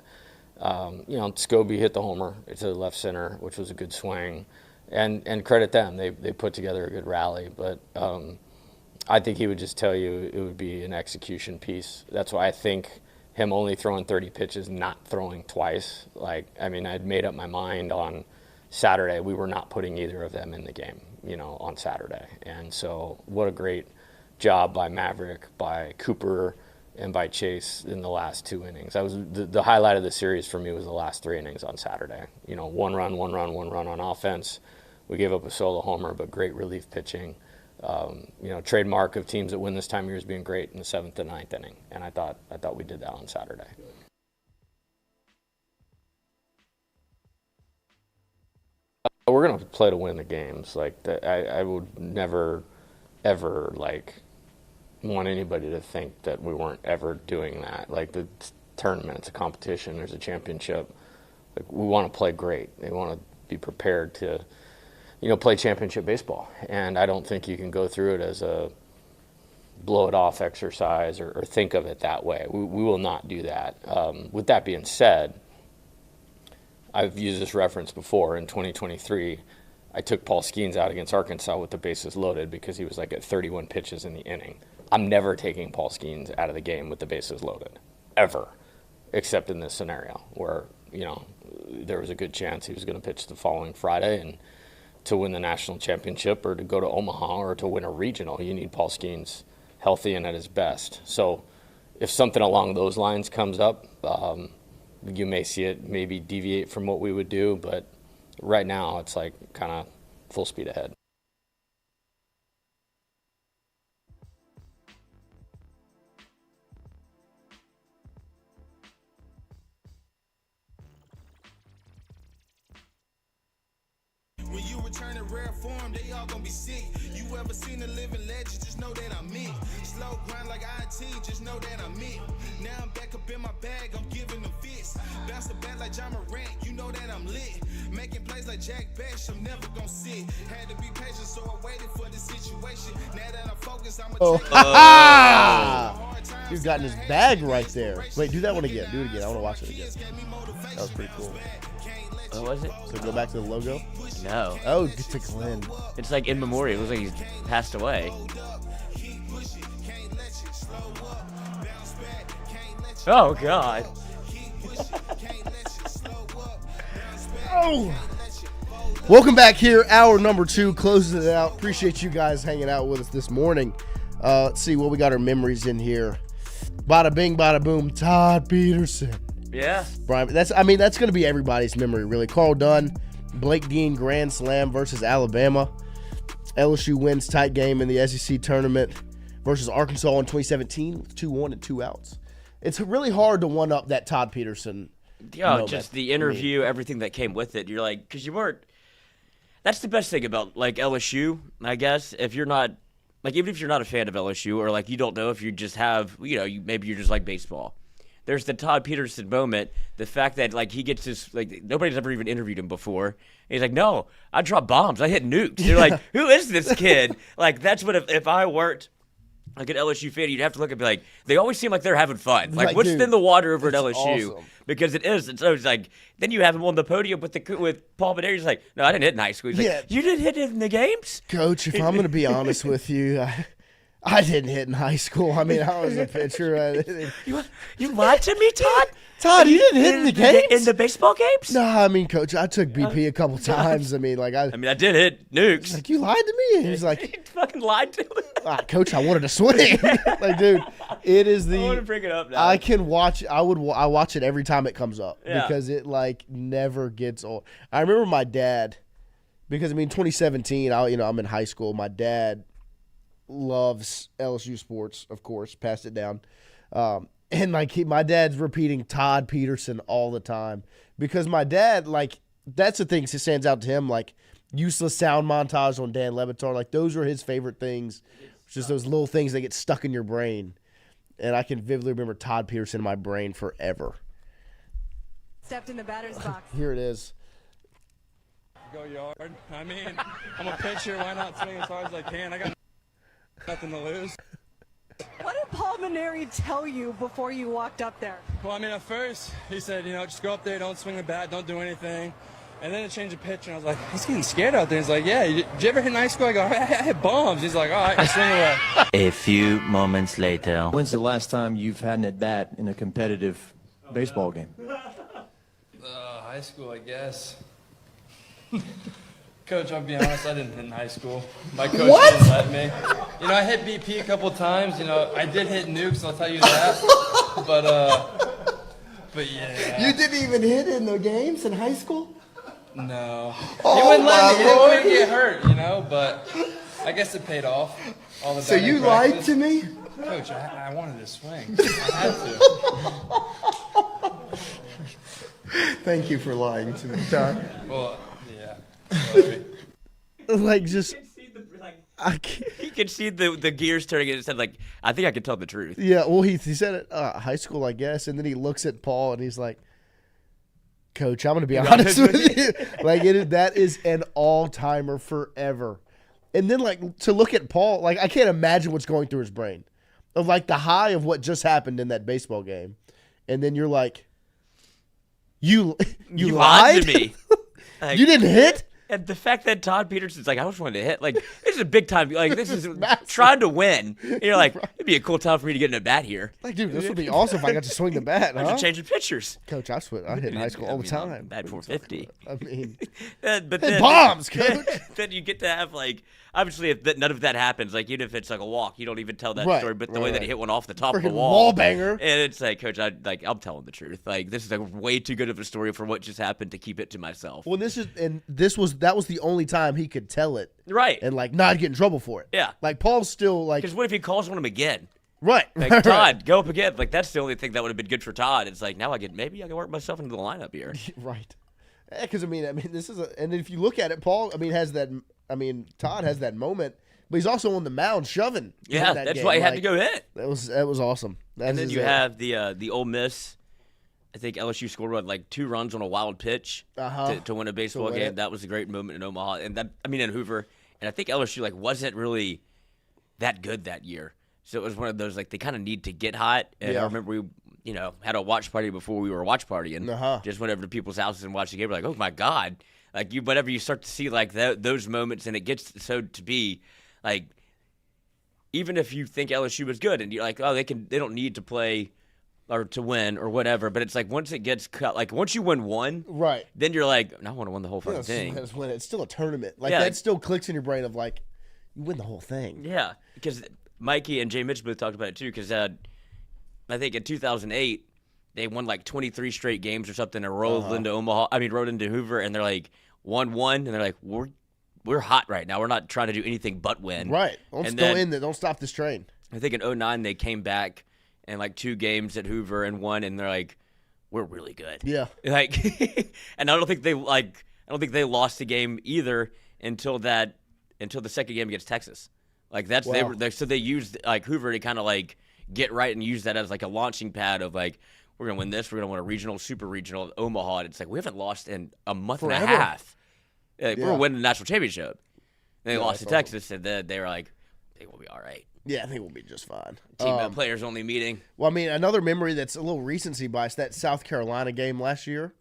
E: Scobie hit the homer to the left center, which was a good swing, and credit them. They put together a good rally, but I think he would just tell you it would be an execution piece. That's why I think him only throwing 30 pitches, not throwing twice. I'd made up my mind on Saturday. We were not putting either of them in the game, on Saturday. And so what a great job by Maverick, by Cooper, and by Chase in the last 2 innings. That was the highlight of the series for me was the last 3 innings on Saturday. 1 run on offense. We gave up a solo homer, but great relief pitching. Trademark of teams that win this time of year is being great in the 7th and 9th inning, and I thought we did that on Saturday. We're gonna play to win the games. I would never, ever want anybody to think that we weren't ever doing that. The tournament, it's a competition. There's a championship. We want to play great. They want to be prepared to play championship baseball. And I don't think you can go through it as a blow it off exercise or think of it that way. We will not do that. With that being said, I've used this reference before. In 2023, I took Paul Skeens out against Arkansas with the bases loaded because he was at 31 pitches in the inning. I'm never taking Paul Skeens out of the game with the bases loaded, ever, except in this scenario where, there was a good chance he was going to pitch the following Friday, and to win the national championship or to go to Omaha or to win a regional, you need Paul Skeens healthy and at his best. So if something along those lines comes up, you may see it maybe deviate from what we would do, but right now it's kind of full speed ahead.
A: When you return in rare form, they all gonna be sick. You ever seen a living legend, just know that I'm it. Slow grind like IT, just know that I'm it. Now I'm back up in my bag, I'm giving them fits. Bounce the bat like John Morant, you know that I'm lit. Making plays like Jack Bash, I'm never gonna sit. Had to be patient, so I waited for the situation. Now that I'm focused, I'm
B: Dude got in his bag right there. Wait, do that one again. Do it again. I want to watch it again. That was pretty cool.
C: What was it?
B: So go back to the logo.
C: No.
B: Oh, get to Glenn.
C: It's in memoriam. It looks like he's passed away. Oh, God.
B: Oh. Welcome back here. Hour number 2 closes it out. Appreciate you guys hanging out with us this morning. Let's see what we got our memories in here. Bada bing, bada boom. Todd Peterson.
C: Yeah.
B: Brian, that's going to be everybody's memory, really. Carl Dunn, Blake Dean grand slam versus Alabama. LSU wins tight game in the SEC tournament versus Arkansas in 2017 with 2-1 and 2 outs. It's really hard to one up that Todd Peterson.
C: Yeah, just the interview, everything that came with it. You're like, because you weren't. That's the best thing about like LSU, I guess. If you're not, like, even if you're not a fan of LSU, or like you don't know if you just have, maybe you're just like baseball. There's the Todd Peterson moment. The fact that like he gets this, like nobody's ever even interviewed him before. And he's like, no, I drop bombs, I hit nukes. You're like, who is this kid? Like that's what if I weren't like an LSU fan, you'd have to look and be like, they always seem like they're having fun. Like what's in the water over at LSU?
B: Awesome.
C: Because it is. And so it's like, then you have him on the podium with Paul Benaire. He's like, no, I didn't hit in high school. He's like, you didn't hit it in the games?
B: Coach, if I'm going to be honest with you, I didn't hit in high school. I mean, I was a pitcher.
C: You lied to me, Todd?
B: Todd, you didn't hit in the games?
C: In the baseball games?
B: No, I mean, Coach, I took BP a couple times. I
C: did hit nukes.
B: Like, you lied to me? And he's like,
C: he fucking lied to me.
B: Coach, I wanted to swing. Like, dude, it is the.
C: I want to bring it up now.
B: I can watch. I watch it every time it comes up because it like never gets old. I remember my dad, because 2017. I'm in high school. My dad loves LSU sports, of course. Passed it down. And my dad's repeating Todd Peterson all the time because my dad, that's the thing that stands out to him, useless sound montage on Dan Le Batard. Those are his favorite things. It's just those little things that get stuck in your brain. And I can vividly remember Todd Peterson in my brain forever.
F: Stepped in the batter's box.
B: Here it is.
G: Go yard. I'm a pitcher. Why not swing as hard as I can? I got nothing to lose.
F: What did Paul Benaire tell you before you walked up there?
G: Well, at first, he said, just go up there, don't swing the bat, don't do anything. And then it changed the pitch, and I was like, he's getting scared out there. He's like, yeah, did you ever hit in high school? I go, I hit bombs. He's like, all right, I swing away.
H: A few moments later.
I: When's the last time you've had an at-bat in a competitive baseball game?
G: High school, I guess. Coach, I'll be honest, I didn't hit in high school. My coach didn't let me. I hit BP a couple times. I did hit nukes, I'll tell you that. But yeah.
B: You didn't even hit in the games in high school?
G: No. He wouldn't let me. He didn't want me to get hurt, but I guess it paid off. All the
B: so you lied to me?
G: Coach, I wanted to swing. I had to.
B: Thank you for lying to me, Todd.
G: Well, yeah.
B: Just...
C: He could see the gears turning in his head. I think I can tell the truth.
B: Yeah, well, he said it high school, I guess, and then he looks at Paul and he's like, Coach, I'm going to be honest with you. That is an all-timer forever. And then, to look at Paul, I can't imagine what's going through his brain of, the high of what just happened in that baseball game. And then you're like, you lied
C: to me.
B: You didn't hit?
C: And the fact that Todd Peterson's like, I just wanted to hit. This is a big time. This is trying to win. And you're like, it'd be a cool time for me to get in a bat here.
B: Dude, this would be awesome if I got to swing the bat, huh?
C: I should change the pitchers.
B: Coach, I hit in high school all the time.
C: Bat 450.
B: But then bombs, Coach.
C: Then you get to have, obviously, if none of that happens, even if it's a walk, you don't even tell that story. But the way that he hit one off the top of the wall
B: banger,
C: and it's like, Coach, I'm telling the truth. This is way too good of a story for what just happened to keep it to myself.
B: Well, that was the only time he could tell it,
C: right?
B: And not get in trouble for it.
C: Yeah,
B: Paul's still
C: because what if he calls on him again?
B: Right.
C: Todd, go up again. That's the only thing that would have been good for Todd. It's now maybe I can work myself into the lineup here.
B: Right. Because this is and if you look at it, Paul, has that. Todd has that moment, but he's also on the mound shoving.
C: Yeah, that's
B: game.
C: why he had to go hit.
B: That was awesome.
C: And then you have the Ole Miss. I think LSU scored 2 runs on a wild pitch to win a baseball game. That was a great moment in Omaha, and in Hoover. And I think LSU wasn't really that good that year. So it was one of those they kind of need to get hot. And I remember we had a watch party before we were watch partying. Just went over to people's houses and watched the game. We're like, oh my God. Whenever you start to see those moments, and it gets so to be even if you think LSU was good, and you're like, oh, they don't need to play or to win or whatever. But it's like once it gets cut, like once you win one,
B: right?
C: Then you're like, I want to win the whole fucking thing.
B: It's still a tournament. Like that still clicks in your brain of like, you win the whole thing.
C: Yeah, because Mikey and Jay Mitch both talked about it too. Because I think in 2008 they won like 23 straight games or something and rolled into rode into Hoover, and they're like 1-1, and they're like, we're hot right now. We're not trying to do anything but win.
B: Right. Don't stop this train.
C: I think in 2009 they came back and like 2 games at Hoover and won, and they're like, we're really good.
B: Yeah.
C: Like, and I don't think they lost the game either until the second game against Texas. Like they used like Hoover to kind of like get right and use that as like a launching pad of like, we're gonna win this. We're gonna win a regional, super regional at Omaha. And it's like we haven't lost in a month and a half. Like, we're winning the national championship. And they lost to Texas, and then they were like, I think we'll be all right.
B: Yeah, I think we'll be just fine.
C: Team players only meeting.
B: Well, I mean, another memory that's a little recency bias, that South Carolina game last year,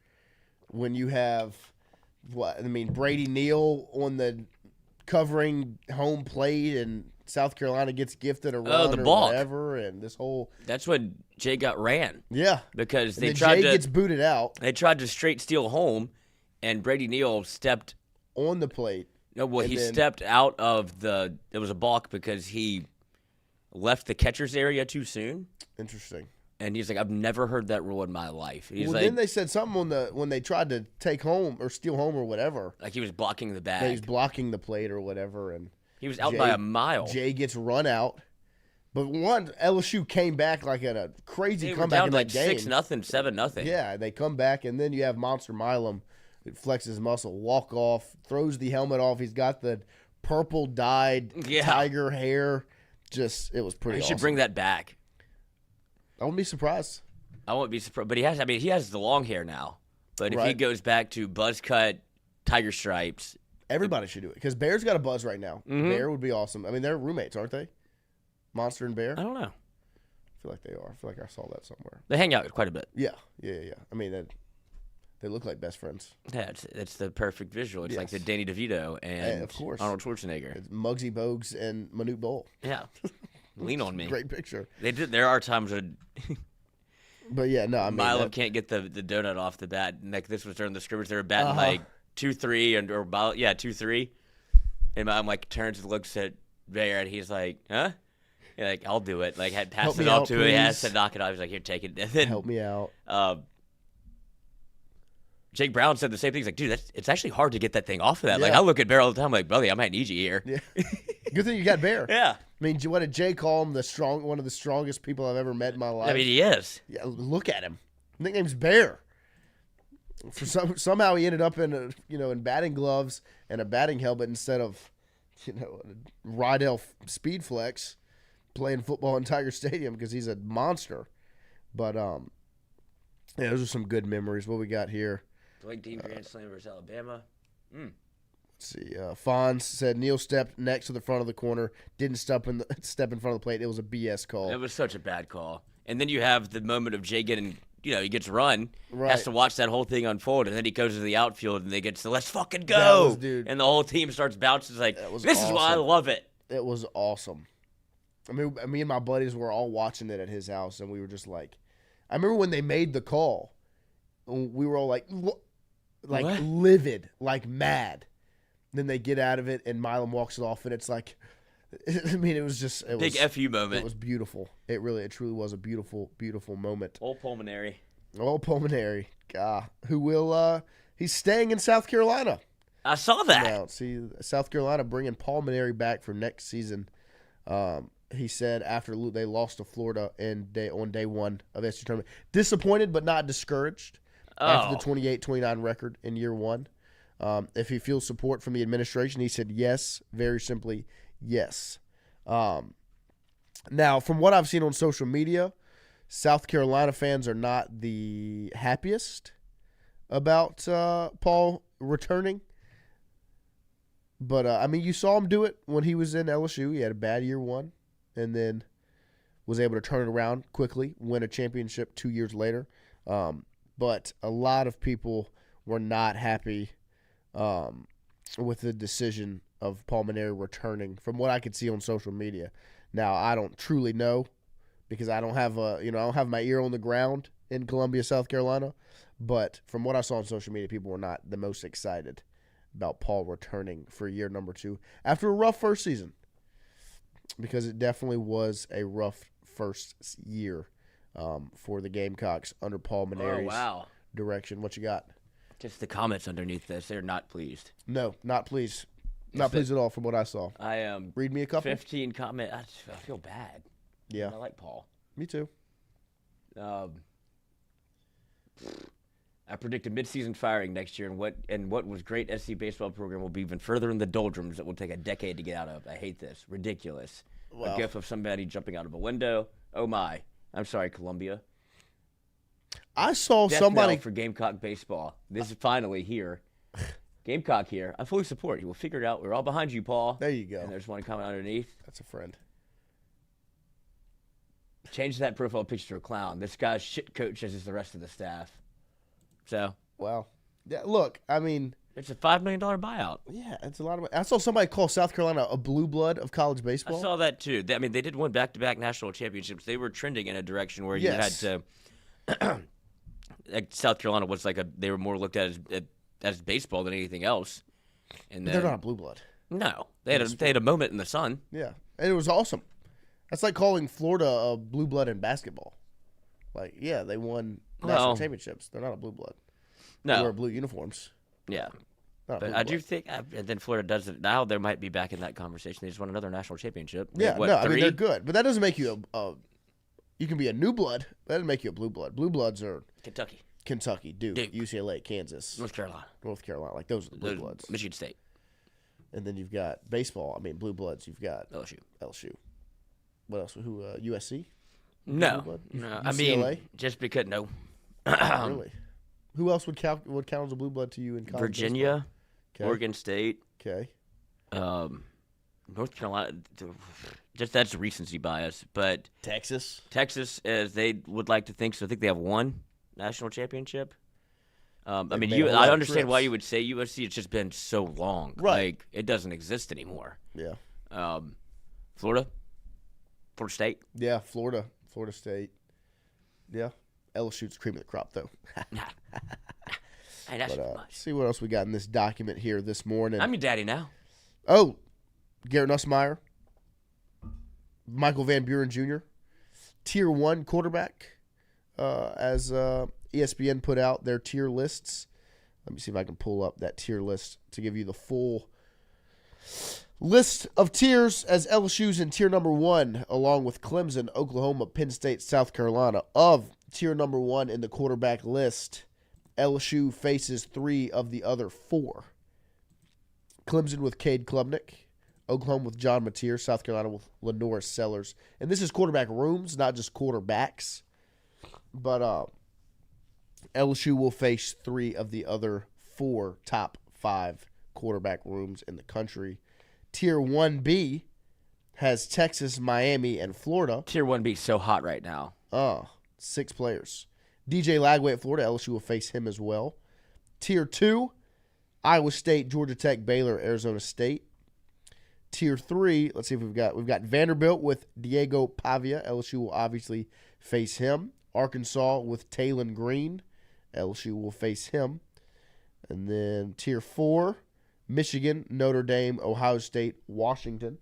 B: when you have Brady Neal on the covering home plate, and South Carolina gets gifted a run or whatever, and this whole.
C: That's when Jay got ran.
B: Yeah,
C: because
B: Jay gets booted out.
C: They tried to straight steal home, and Brady Neal stepped
B: on the plate.
C: No, well, he stepped out of it was a balk because he left the catcher's area too soon.
B: Interesting.
C: And he's like, I've never heard that rule in my life. He's
B: then they said something when they tried to take home or steal home or whatever.
C: Like he was blocking the bag.
B: He was blocking the plate or whatever, and
C: he was out by a mile.
B: Jay gets run out. But LSU came back like at a crazy comeback in that game.
C: 6-0, 7-0.
B: Yeah, they come back, and then you have Monster Milam. It flexes his muscle, walk off, throws the helmet off. He's got the purple dyed tiger hair. It was pretty awesome.
C: He should bring that back.
B: I wouldn't be surprised.
C: I won't be surprised. But he has the long hair now. But if he goes back to buzz cut, tiger stripes.
B: Everybody should do it. Because Bear's got a buzz right now. Mm-hmm. Bear would be awesome. I mean, they're roommates, aren't they? Monster and Bear?
C: I don't know.
B: I feel like they are. I feel like I saw that somewhere.
C: They hang out quite a bit.
B: Yeah. I mean, they look like best friends.
C: Yeah, it's the perfect visual. It's like the Danny DeVito and
B: of course.
C: Arnold Schwarzenegger.
B: It's Muggsy Bogues and Manute Bol.
C: Yeah. Lean on me.
B: Great picture.
C: There are times when
B: but yeah, no, I mean,
C: Milo can't get the donut off the bat. Like this was during the scrimmage. They were batting like 2-3 or 2-3. And Milo like turns and looks at Bear and he's like, huh? Yeah, like, I'll do it. Like had passed it off to him. He has to knock it off. He's like, here, take it. And then,
B: help me out.
C: Jake Brown said the same thing. He's like, dude, it's actually hard to get that thing off of that. Yeah. Like, I look at Bear all the time. I'm like, brother, I might need you here.
B: Yeah. Good thing you got Bear.
C: Yeah.
B: I mean, what did Jay call him? One of the strongest people I've ever met in my life.
C: I mean, he is.
B: Yeah, look at him. Nickname's Bear. Somehow he ended up in in batting gloves and a batting helmet instead of Rydell Speed Flex playing football in Tiger Stadium because he's a monster. But yeah, those are some good memories. What we got here?
C: Blake Dean Grand Slam versus Alabama.
B: Let's see. Fonz said Neal stepped next to the front of the corner, didn't step in front of the plate. It was a BS call.
C: It was such a bad call. And then you have the moment of Jay getting, he gets run, has to watch that whole thing unfold, and then he goes to the outfield and they get to let's fucking go. And the whole team starts bouncing. It's like, this is why I love it.
B: It was awesome. I mean, me and my buddies were all watching it at his house, and we were just like, I remember when they made the call, we were all like what? Livid, like mad. Then they get out of it, and Milam walks it off, and it's like, I mean, it was
C: big FU moment.
B: It was beautiful. It truly was a beautiful, beautiful moment.
C: Old Pulmonary.
B: God, who will? He's staying in South Carolina.
C: I saw that.
B: Now, see, South Carolina bringing Pulmonary back for next season. He said after they lost to Florida on day one of the SEC tournament, disappointed but not discouraged after the 28-29 record in year one. If he feels support from the administration, he said yes, very simply yes. Now, from what I've seen on social media, South Carolina fans are not the happiest about Paul returning. But, I mean, you saw him do it when he was in LSU. He had a bad year one and then was able to turn it around quickly, win a championship 2 years later. But a lot of people were not happy with the decision of Pulmonary returning from what I could see on social media. Now, I don't truly know, because I don't have my ear on the ground in Columbia, South Carolina. But from what I saw on social media, people were not the most excited about Paul returning for year number 2 after a rough first season, because it definitely was a rough first year for the Gamecocks under Paul Maneri's direction. What you got?
C: Just the comments underneath this, they're not pleased.
B: No, not pleased. Not pleased at all from what I saw.
C: I am.
B: Read me a couple.
C: 15 comment. I feel bad.
B: Yeah.
C: I like Paul.
B: Me too.
C: I predict a midseason firing next year, and what was great SC baseball program will be even further in the doldrums that will take a decade to get out of. I hate this. Ridiculous.
B: Well,
C: a gif of somebody jumping out of a window. Oh my. I'm sorry, Columbia.
B: I saw
C: Death
B: somebody
C: knell for Gamecock baseball. This is finally here. Gamecock here. I fully support you. We'll figure it out. We're all behind you, Paul.
B: There you go.
C: And there's one comment underneath.
B: That's a friend.
C: Change that profile picture to a clown. This guy's shit coach as is the rest of the staff. So,
B: well, yeah, look, I mean,
C: it's a $5 million buyout.
B: Yeah, it's a lot of money. I saw somebody call South Carolina a blue blood of college baseball.
C: I saw that too. I mean, they did win back-to-back national championships. They were trending in a direction where you had to. Like South Carolina was they were more looked at as baseball than anything else. And
B: they're not a blue blood.
C: No, they had a moment in the sun.
B: Yeah, and it was awesome. That's like calling Florida a blue blood in basketball. Like, yeah, they won national championships. They're not a blue blood.
C: No,
B: they wear blue uniforms.
C: Yeah, but I do think, and then Florida does it now. They might be back in that conversation. They just won another national championship.
B: Yeah, I mean they're good, but that doesn't make you you can be a new blood. That doesn't make you a blue blood. Blue bloods are Kentucky, Duke, UCLA, Kansas,
C: North Carolina.
B: Like those are the blue bloods.
C: Michigan State.
B: And then you've got baseball. I mean, blue bloods. You've got
C: LSU.
B: What else? Who? USC.
C: No. I mean, just because
B: really. Who else would count as a blue blood to you in college?
C: Virginia, Oregon State.
B: Okay.
C: North Carolina. Just that's recency bias, but
B: Texas,
C: as they would like to think. So I think they have one national championship. I mean, I understand why you would say USC. It's just been so long,
B: right?
C: Like it doesn't exist anymore.
B: Yeah.
C: Florida State.
B: Yeah, Florida State. Yeah, LSU's cream of the crop though.
C: Hey, that's
B: see what else we got in this document here this morning.
C: I'm your daddy now.
B: Oh, Garrett Nussmeier, Michael Van Buren Jr., Tier 1 quarterback, as ESPN put out their tier lists. Let me see if I can pull up that tier list to give you the full list of tiers, as LSU's in tier number 1, along with Clemson, Oklahoma, Penn State, South Carolina. Of tier number 1 in the quarterback list, LSU faces 3 of the other 4. Clemson with Cade Klubnik, Oklahoma with John Mateer, South Carolina with Lenore Sellers. And this is quarterback rooms, not just quarterbacks. But LSU will face 3 of the other 4 top 5 quarterback rooms in the country. Tier 1B has Texas, Miami, and Florida.
C: Tier 1B is so hot right now.
B: 6 players. DJ Lagway at Florida, LSU will face him as well. Tier 2, Iowa State, Georgia Tech, Baylor, Arizona State. Tier 3, let's see if we've got Vanderbilt with Diego Pavia. LSU will obviously face him. Arkansas with Talon Green. LSU will face him. And then Tier 4, Michigan, Notre Dame, Ohio State, Washington.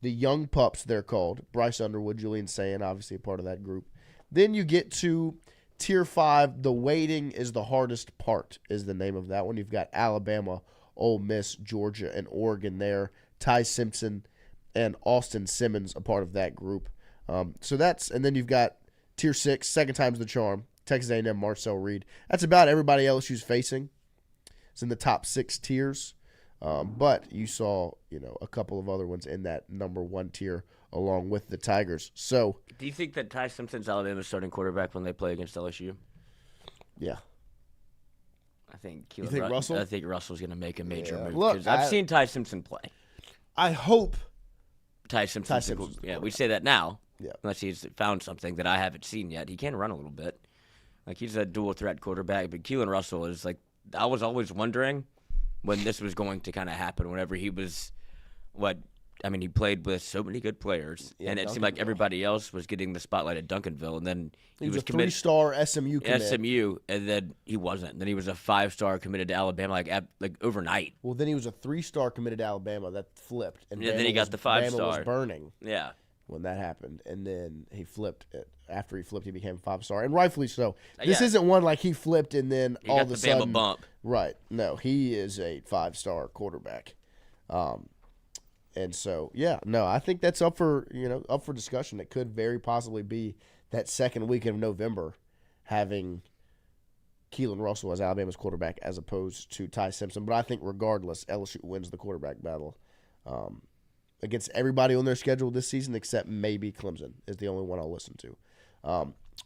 B: The Young Pups, they're called. Bryce Underwood, Julian Sayin, obviously a part of that group. Then you get to Tier 5, the waiting is the hardest part, is the name of that one. You've got Alabama, Ole Miss, Georgia, and Oregon there. Ty Simpson and Austin Simmons a part of that group. And then you've got Tier 6, second time's the charm, Texas A&M, Marcel Reed. That's about everybody LSU's facing. It's in the top 6 tiers. But you saw, a couple of other ones in that number 1 tier along with the Tigers. So,
C: do you think that Ty Simpson's Alabama's starting quarterback when they play against LSU?
B: Yeah.
C: I think
B: Russell?
C: I think Russell's going to make a major move.
B: Look,
C: I've seen Ty Simpson play.
B: I hope
C: Ty Simpson. We say that now.
B: Yeah.
C: Unless he's found something that I haven't seen yet. He can run a little bit. Like, he's a dual threat quarterback. But Keelan Russell is like, I was always wondering when this was going to kind of happen, whenever he was, I mean, he played with so many good players,
B: Yeah,
C: and it seemed like everybody else was getting the spotlight at Duncanville, and then
B: He was a
C: committed
B: 3-star SMU commit.
C: SMU, and then he wasn't. Then he was a 5-star committed to Alabama, like overnight.
B: Well, then he was a 3-star committed to Alabama that flipped, and
C: then he got the 5-star.
B: Bama was burning
C: Yeah.
B: when that happened, and then he flipped it. After he flipped, he became 5-star, and rightfully so. This
C: Yeah.
B: isn't one like he flipped and then
C: He
B: all
C: got
B: of
C: the
B: a
C: Bama
B: sudden
C: bump.
B: Right? No, he is a 5-star quarterback, and so I think that's up for discussion. It could very possibly be that second week of November, having Keelan Russell as Alabama's quarterback as opposed to Ty Simpson. But I think regardless, LSU wins the quarterback battle against everybody on their schedule this season except maybe Clemson is the only one I'll listen to.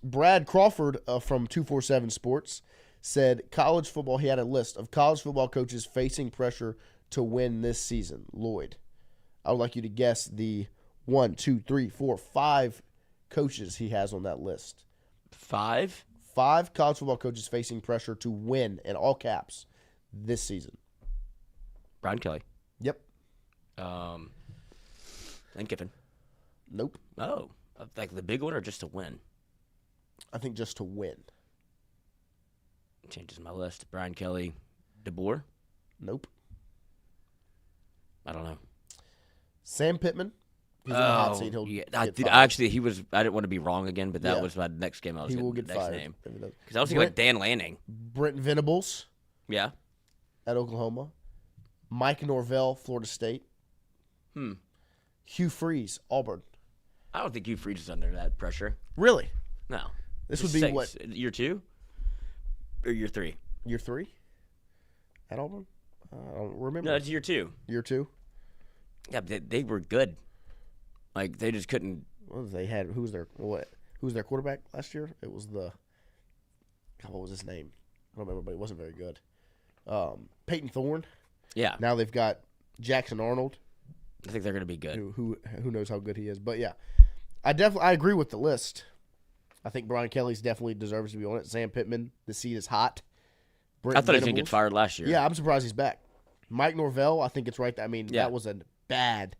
B: Brad Crawford from 247 Sports said college football. He had a list of college football coaches facing pressure to win this season. Lloyd, I would like you to guess the 1, 2, 3, 4, 5 coaches he has on that list.
C: 5?
B: 5 college football coaches facing pressure to win, in all caps, this season.
C: Brian Kelly.
B: Yep.
C: Lane Kiffin.
B: Nope.
C: Oh, like the big one or just to win?
B: I think just to win.
C: Changes my list. Brian Kelly. DeBoer?
B: Nope.
C: I don't know.
B: Sam Pittman. He's on the hot seat. He'll
C: yeah.
B: get fired.
C: Actually, he was. I didn't want to be wrong again, but that
B: Yeah.
C: was my next game. I was
B: He will
C: getting
B: get
C: the next
B: fired.
C: name
B: if he does.
C: because I was thinking like Dan Lanning.
B: Brent Venables
C: Yeah.
B: at Oklahoma. Mike Norvell, Florida State. Hugh Freeze, Auburn.
C: I don't think Hugh Freeze is under that pressure.
B: Really?
C: No.
B: This
C: He's
B: would be
C: 6.
B: what?
C: Year 2 or year 3?
B: Year 3 at Auburn? I don't remember.
C: No, it's year 2.
B: Year 2?
C: Yeah, but they were good. Like they just couldn't.
B: What they had? Who was their quarterback last year? It was what was his name? I don't remember, but he wasn't very good. Peyton Thorne.
C: Yeah.
B: Now they've got Jackson Arnold.
C: I think they're going to be good.
B: Who knows how good he is? But yeah, I agree with the list. I think Brian Kelly's definitely deserves to be on it. Sam Pittman, the seat is hot.
C: I thought he was going to get fired last year.
B: Yeah, I'm surprised he's back. Mike Norvell, I think it's right. I mean,
C: Yeah.
B: that was a bad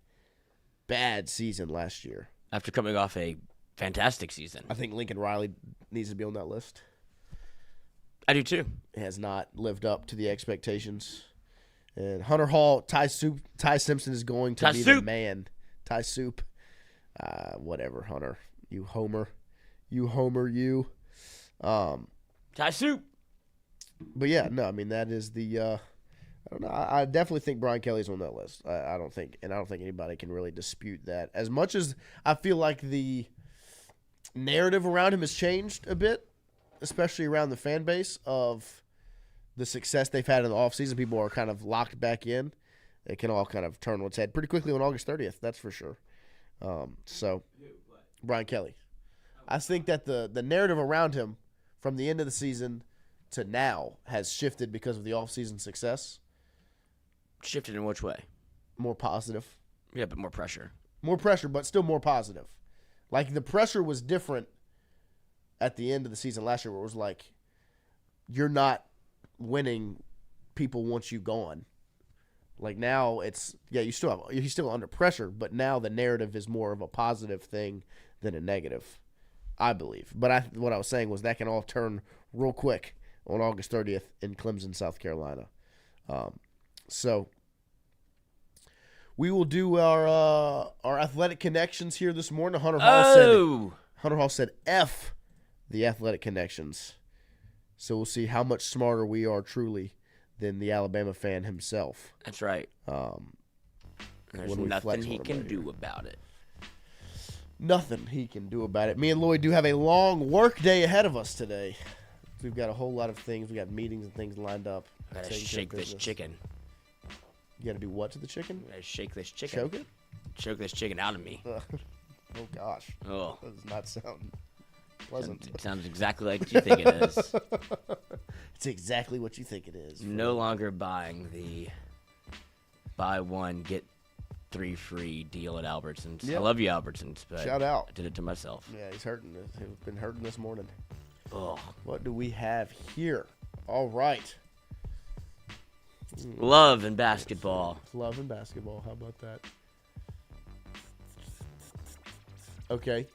B: season last year.
C: After coming off a fantastic season.
B: I think Lincoln Riley needs to be on that list.
C: I do too.
B: He has not lived up to the expectations. And Hunter Hall, Ty Simpson is going to be the man. Ty Soup. Whatever, Hunter. You homer.
C: Ty Soup.
B: But yeah, no, I mean that is the I don't know. I definitely think Brian Kelly's on that list. I don't think anybody can really dispute that. As much as I feel like the narrative around him has changed a bit, especially around the fan base of the success they've had in the offseason, people are kind of locked back in. It can all kind of turn on its head pretty quickly on August 30th, that's for sure. So, Brian Kelly. I think that the narrative around him from the end of the season to now has shifted because of the offseason success.
C: Shifted in which way?
B: More positive.
C: Yeah, but more pressure.
B: More pressure, but still more positive. Like, the pressure was different at the end of the season last year where it was like, you're not winning, people want you gone. Like, now it's, yeah, you're still under pressure, but now the narrative is more of a positive thing than a negative, I believe. But what I was saying was that can all turn real quick on August 30th in Clemson, South Carolina. So we will do our athletic connections here this morning. Hunter Hall said F the athletic connections. So we'll see how much smarter we are truly than the Alabama fan himself.
C: That's right. There's nothing he can do about it.
B: Nothing he can do about it. Me and Lloyd do have a long work day ahead of us today. We've got a whole lot of things. We got meetings and things lined up.
C: I gotta shake this chicken.
B: You gotta do what to the chicken?
C: I gotta shake this chicken.
B: Choke it?
C: Choke this chicken out of me.
B: Oh gosh.
C: Oh.
B: That does not sound pleasant.
C: It sounds exactly like you think it is.
B: It's exactly what you think it is.
C: No longer buying the buy one, get 3 free deal at Albertsons.
B: Yep.
C: I love you, Albertsons, but
B: shout out.
C: I did it to myself.
B: Yeah, he's hurting. He's been hurting this morning.
C: Oh.
B: What do we have here? All right.
C: Love and basketball.
B: Love and basketball. How about that? Okay.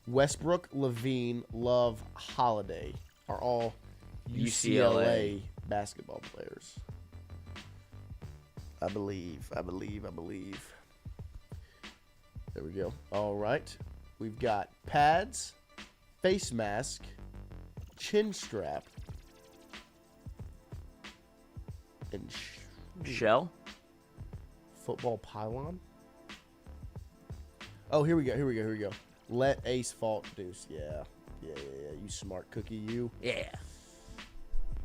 B: Westbrook, Levine, Love, Holiday are all UCLA basketball players. I believe. There we go. All right. We've got pads, face mask, chin strap, and
C: Shell?
B: football pylon. Oh, here we go. Let ace fault deuce. Yeah. You smart cookie, you.
C: Yeah.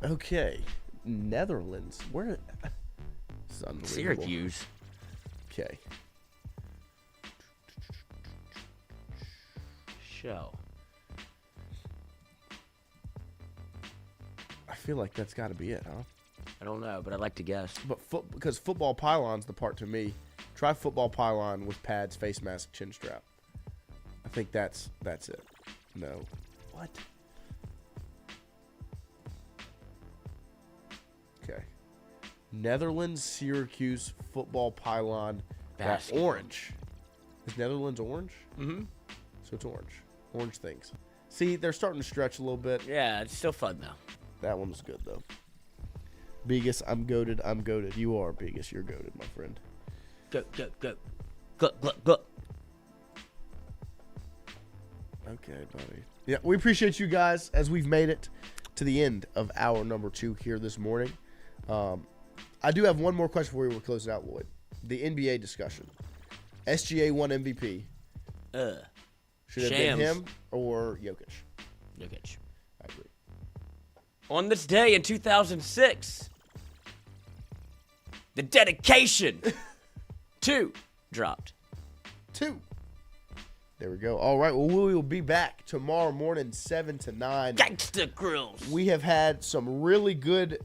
B: Okay. Netherlands. Where? This is unbelievable.
C: Syracuse.
B: Okay.
C: Shell.
B: I feel like that's got to be it, huh?
C: I don't know, but I'd like to guess.
B: But because football pylon's the part to me. Try football pylon with pads, face mask, chin strap. I think that's it. No. What? Okay. Netherlands, Syracuse, football pylon. That's
C: Basketball.
B: orange. Is Netherlands orange?
C: Mm-hmm.
B: So it's orange. Orange things. See, they're starting to stretch a little bit.
C: Yeah, it's still fun, though.
B: That one was good, though. Begus, I'm goated. You are, Begus. You're goated, my friend.
C: Go.
B: Okay, buddy. Yeah, we appreciate you guys as we've made it to the end of hour number 2 here this morning. I do have one more question before we close it out, Lloyd. The NBA discussion. SGA won MVP. Should it have been him or Jokic?
C: Jokic.
B: I agree.
C: On this day in 2006, the dedication 2 dropped.
B: 2. There we go. All right. Well, we will be back tomorrow morning, 7 to 9.
C: Gangsta Grills.
B: We have had some really good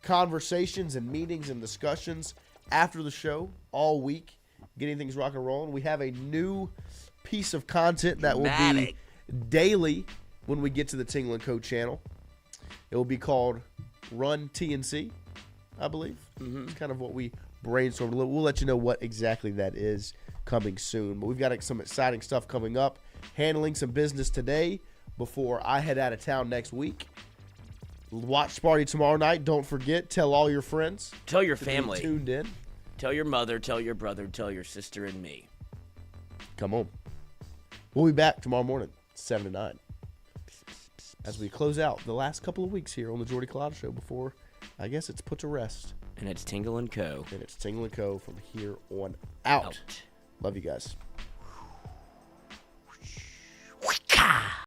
B: conversations and meetings and discussions after the show all week, getting things rock and rolling. We have a new piece of content that will be daily when we get to the Tingle & Co. channel. It will be called Run TNC, I believe. It's kind of what we brainstormed. We'll let you know what exactly that is coming soon. But we've got some exciting stuff coming up. Handling some business today before I head out of town next week. Watch party tomorrow night. Don't forget. Tell all your friends.
C: Tell your
B: to be
C: family.
B: tuned in.
C: Tell your mother, tell your brother, tell your sister and me.
B: Come on. We'll be back tomorrow morning, 7 to 9. As we close out the last couple of weeks here on the Jordy Culotta Show before, I guess it's put to rest.
C: And it's Tingle & Co.
B: And it's Tingle & Co. from here on out. Love you guys.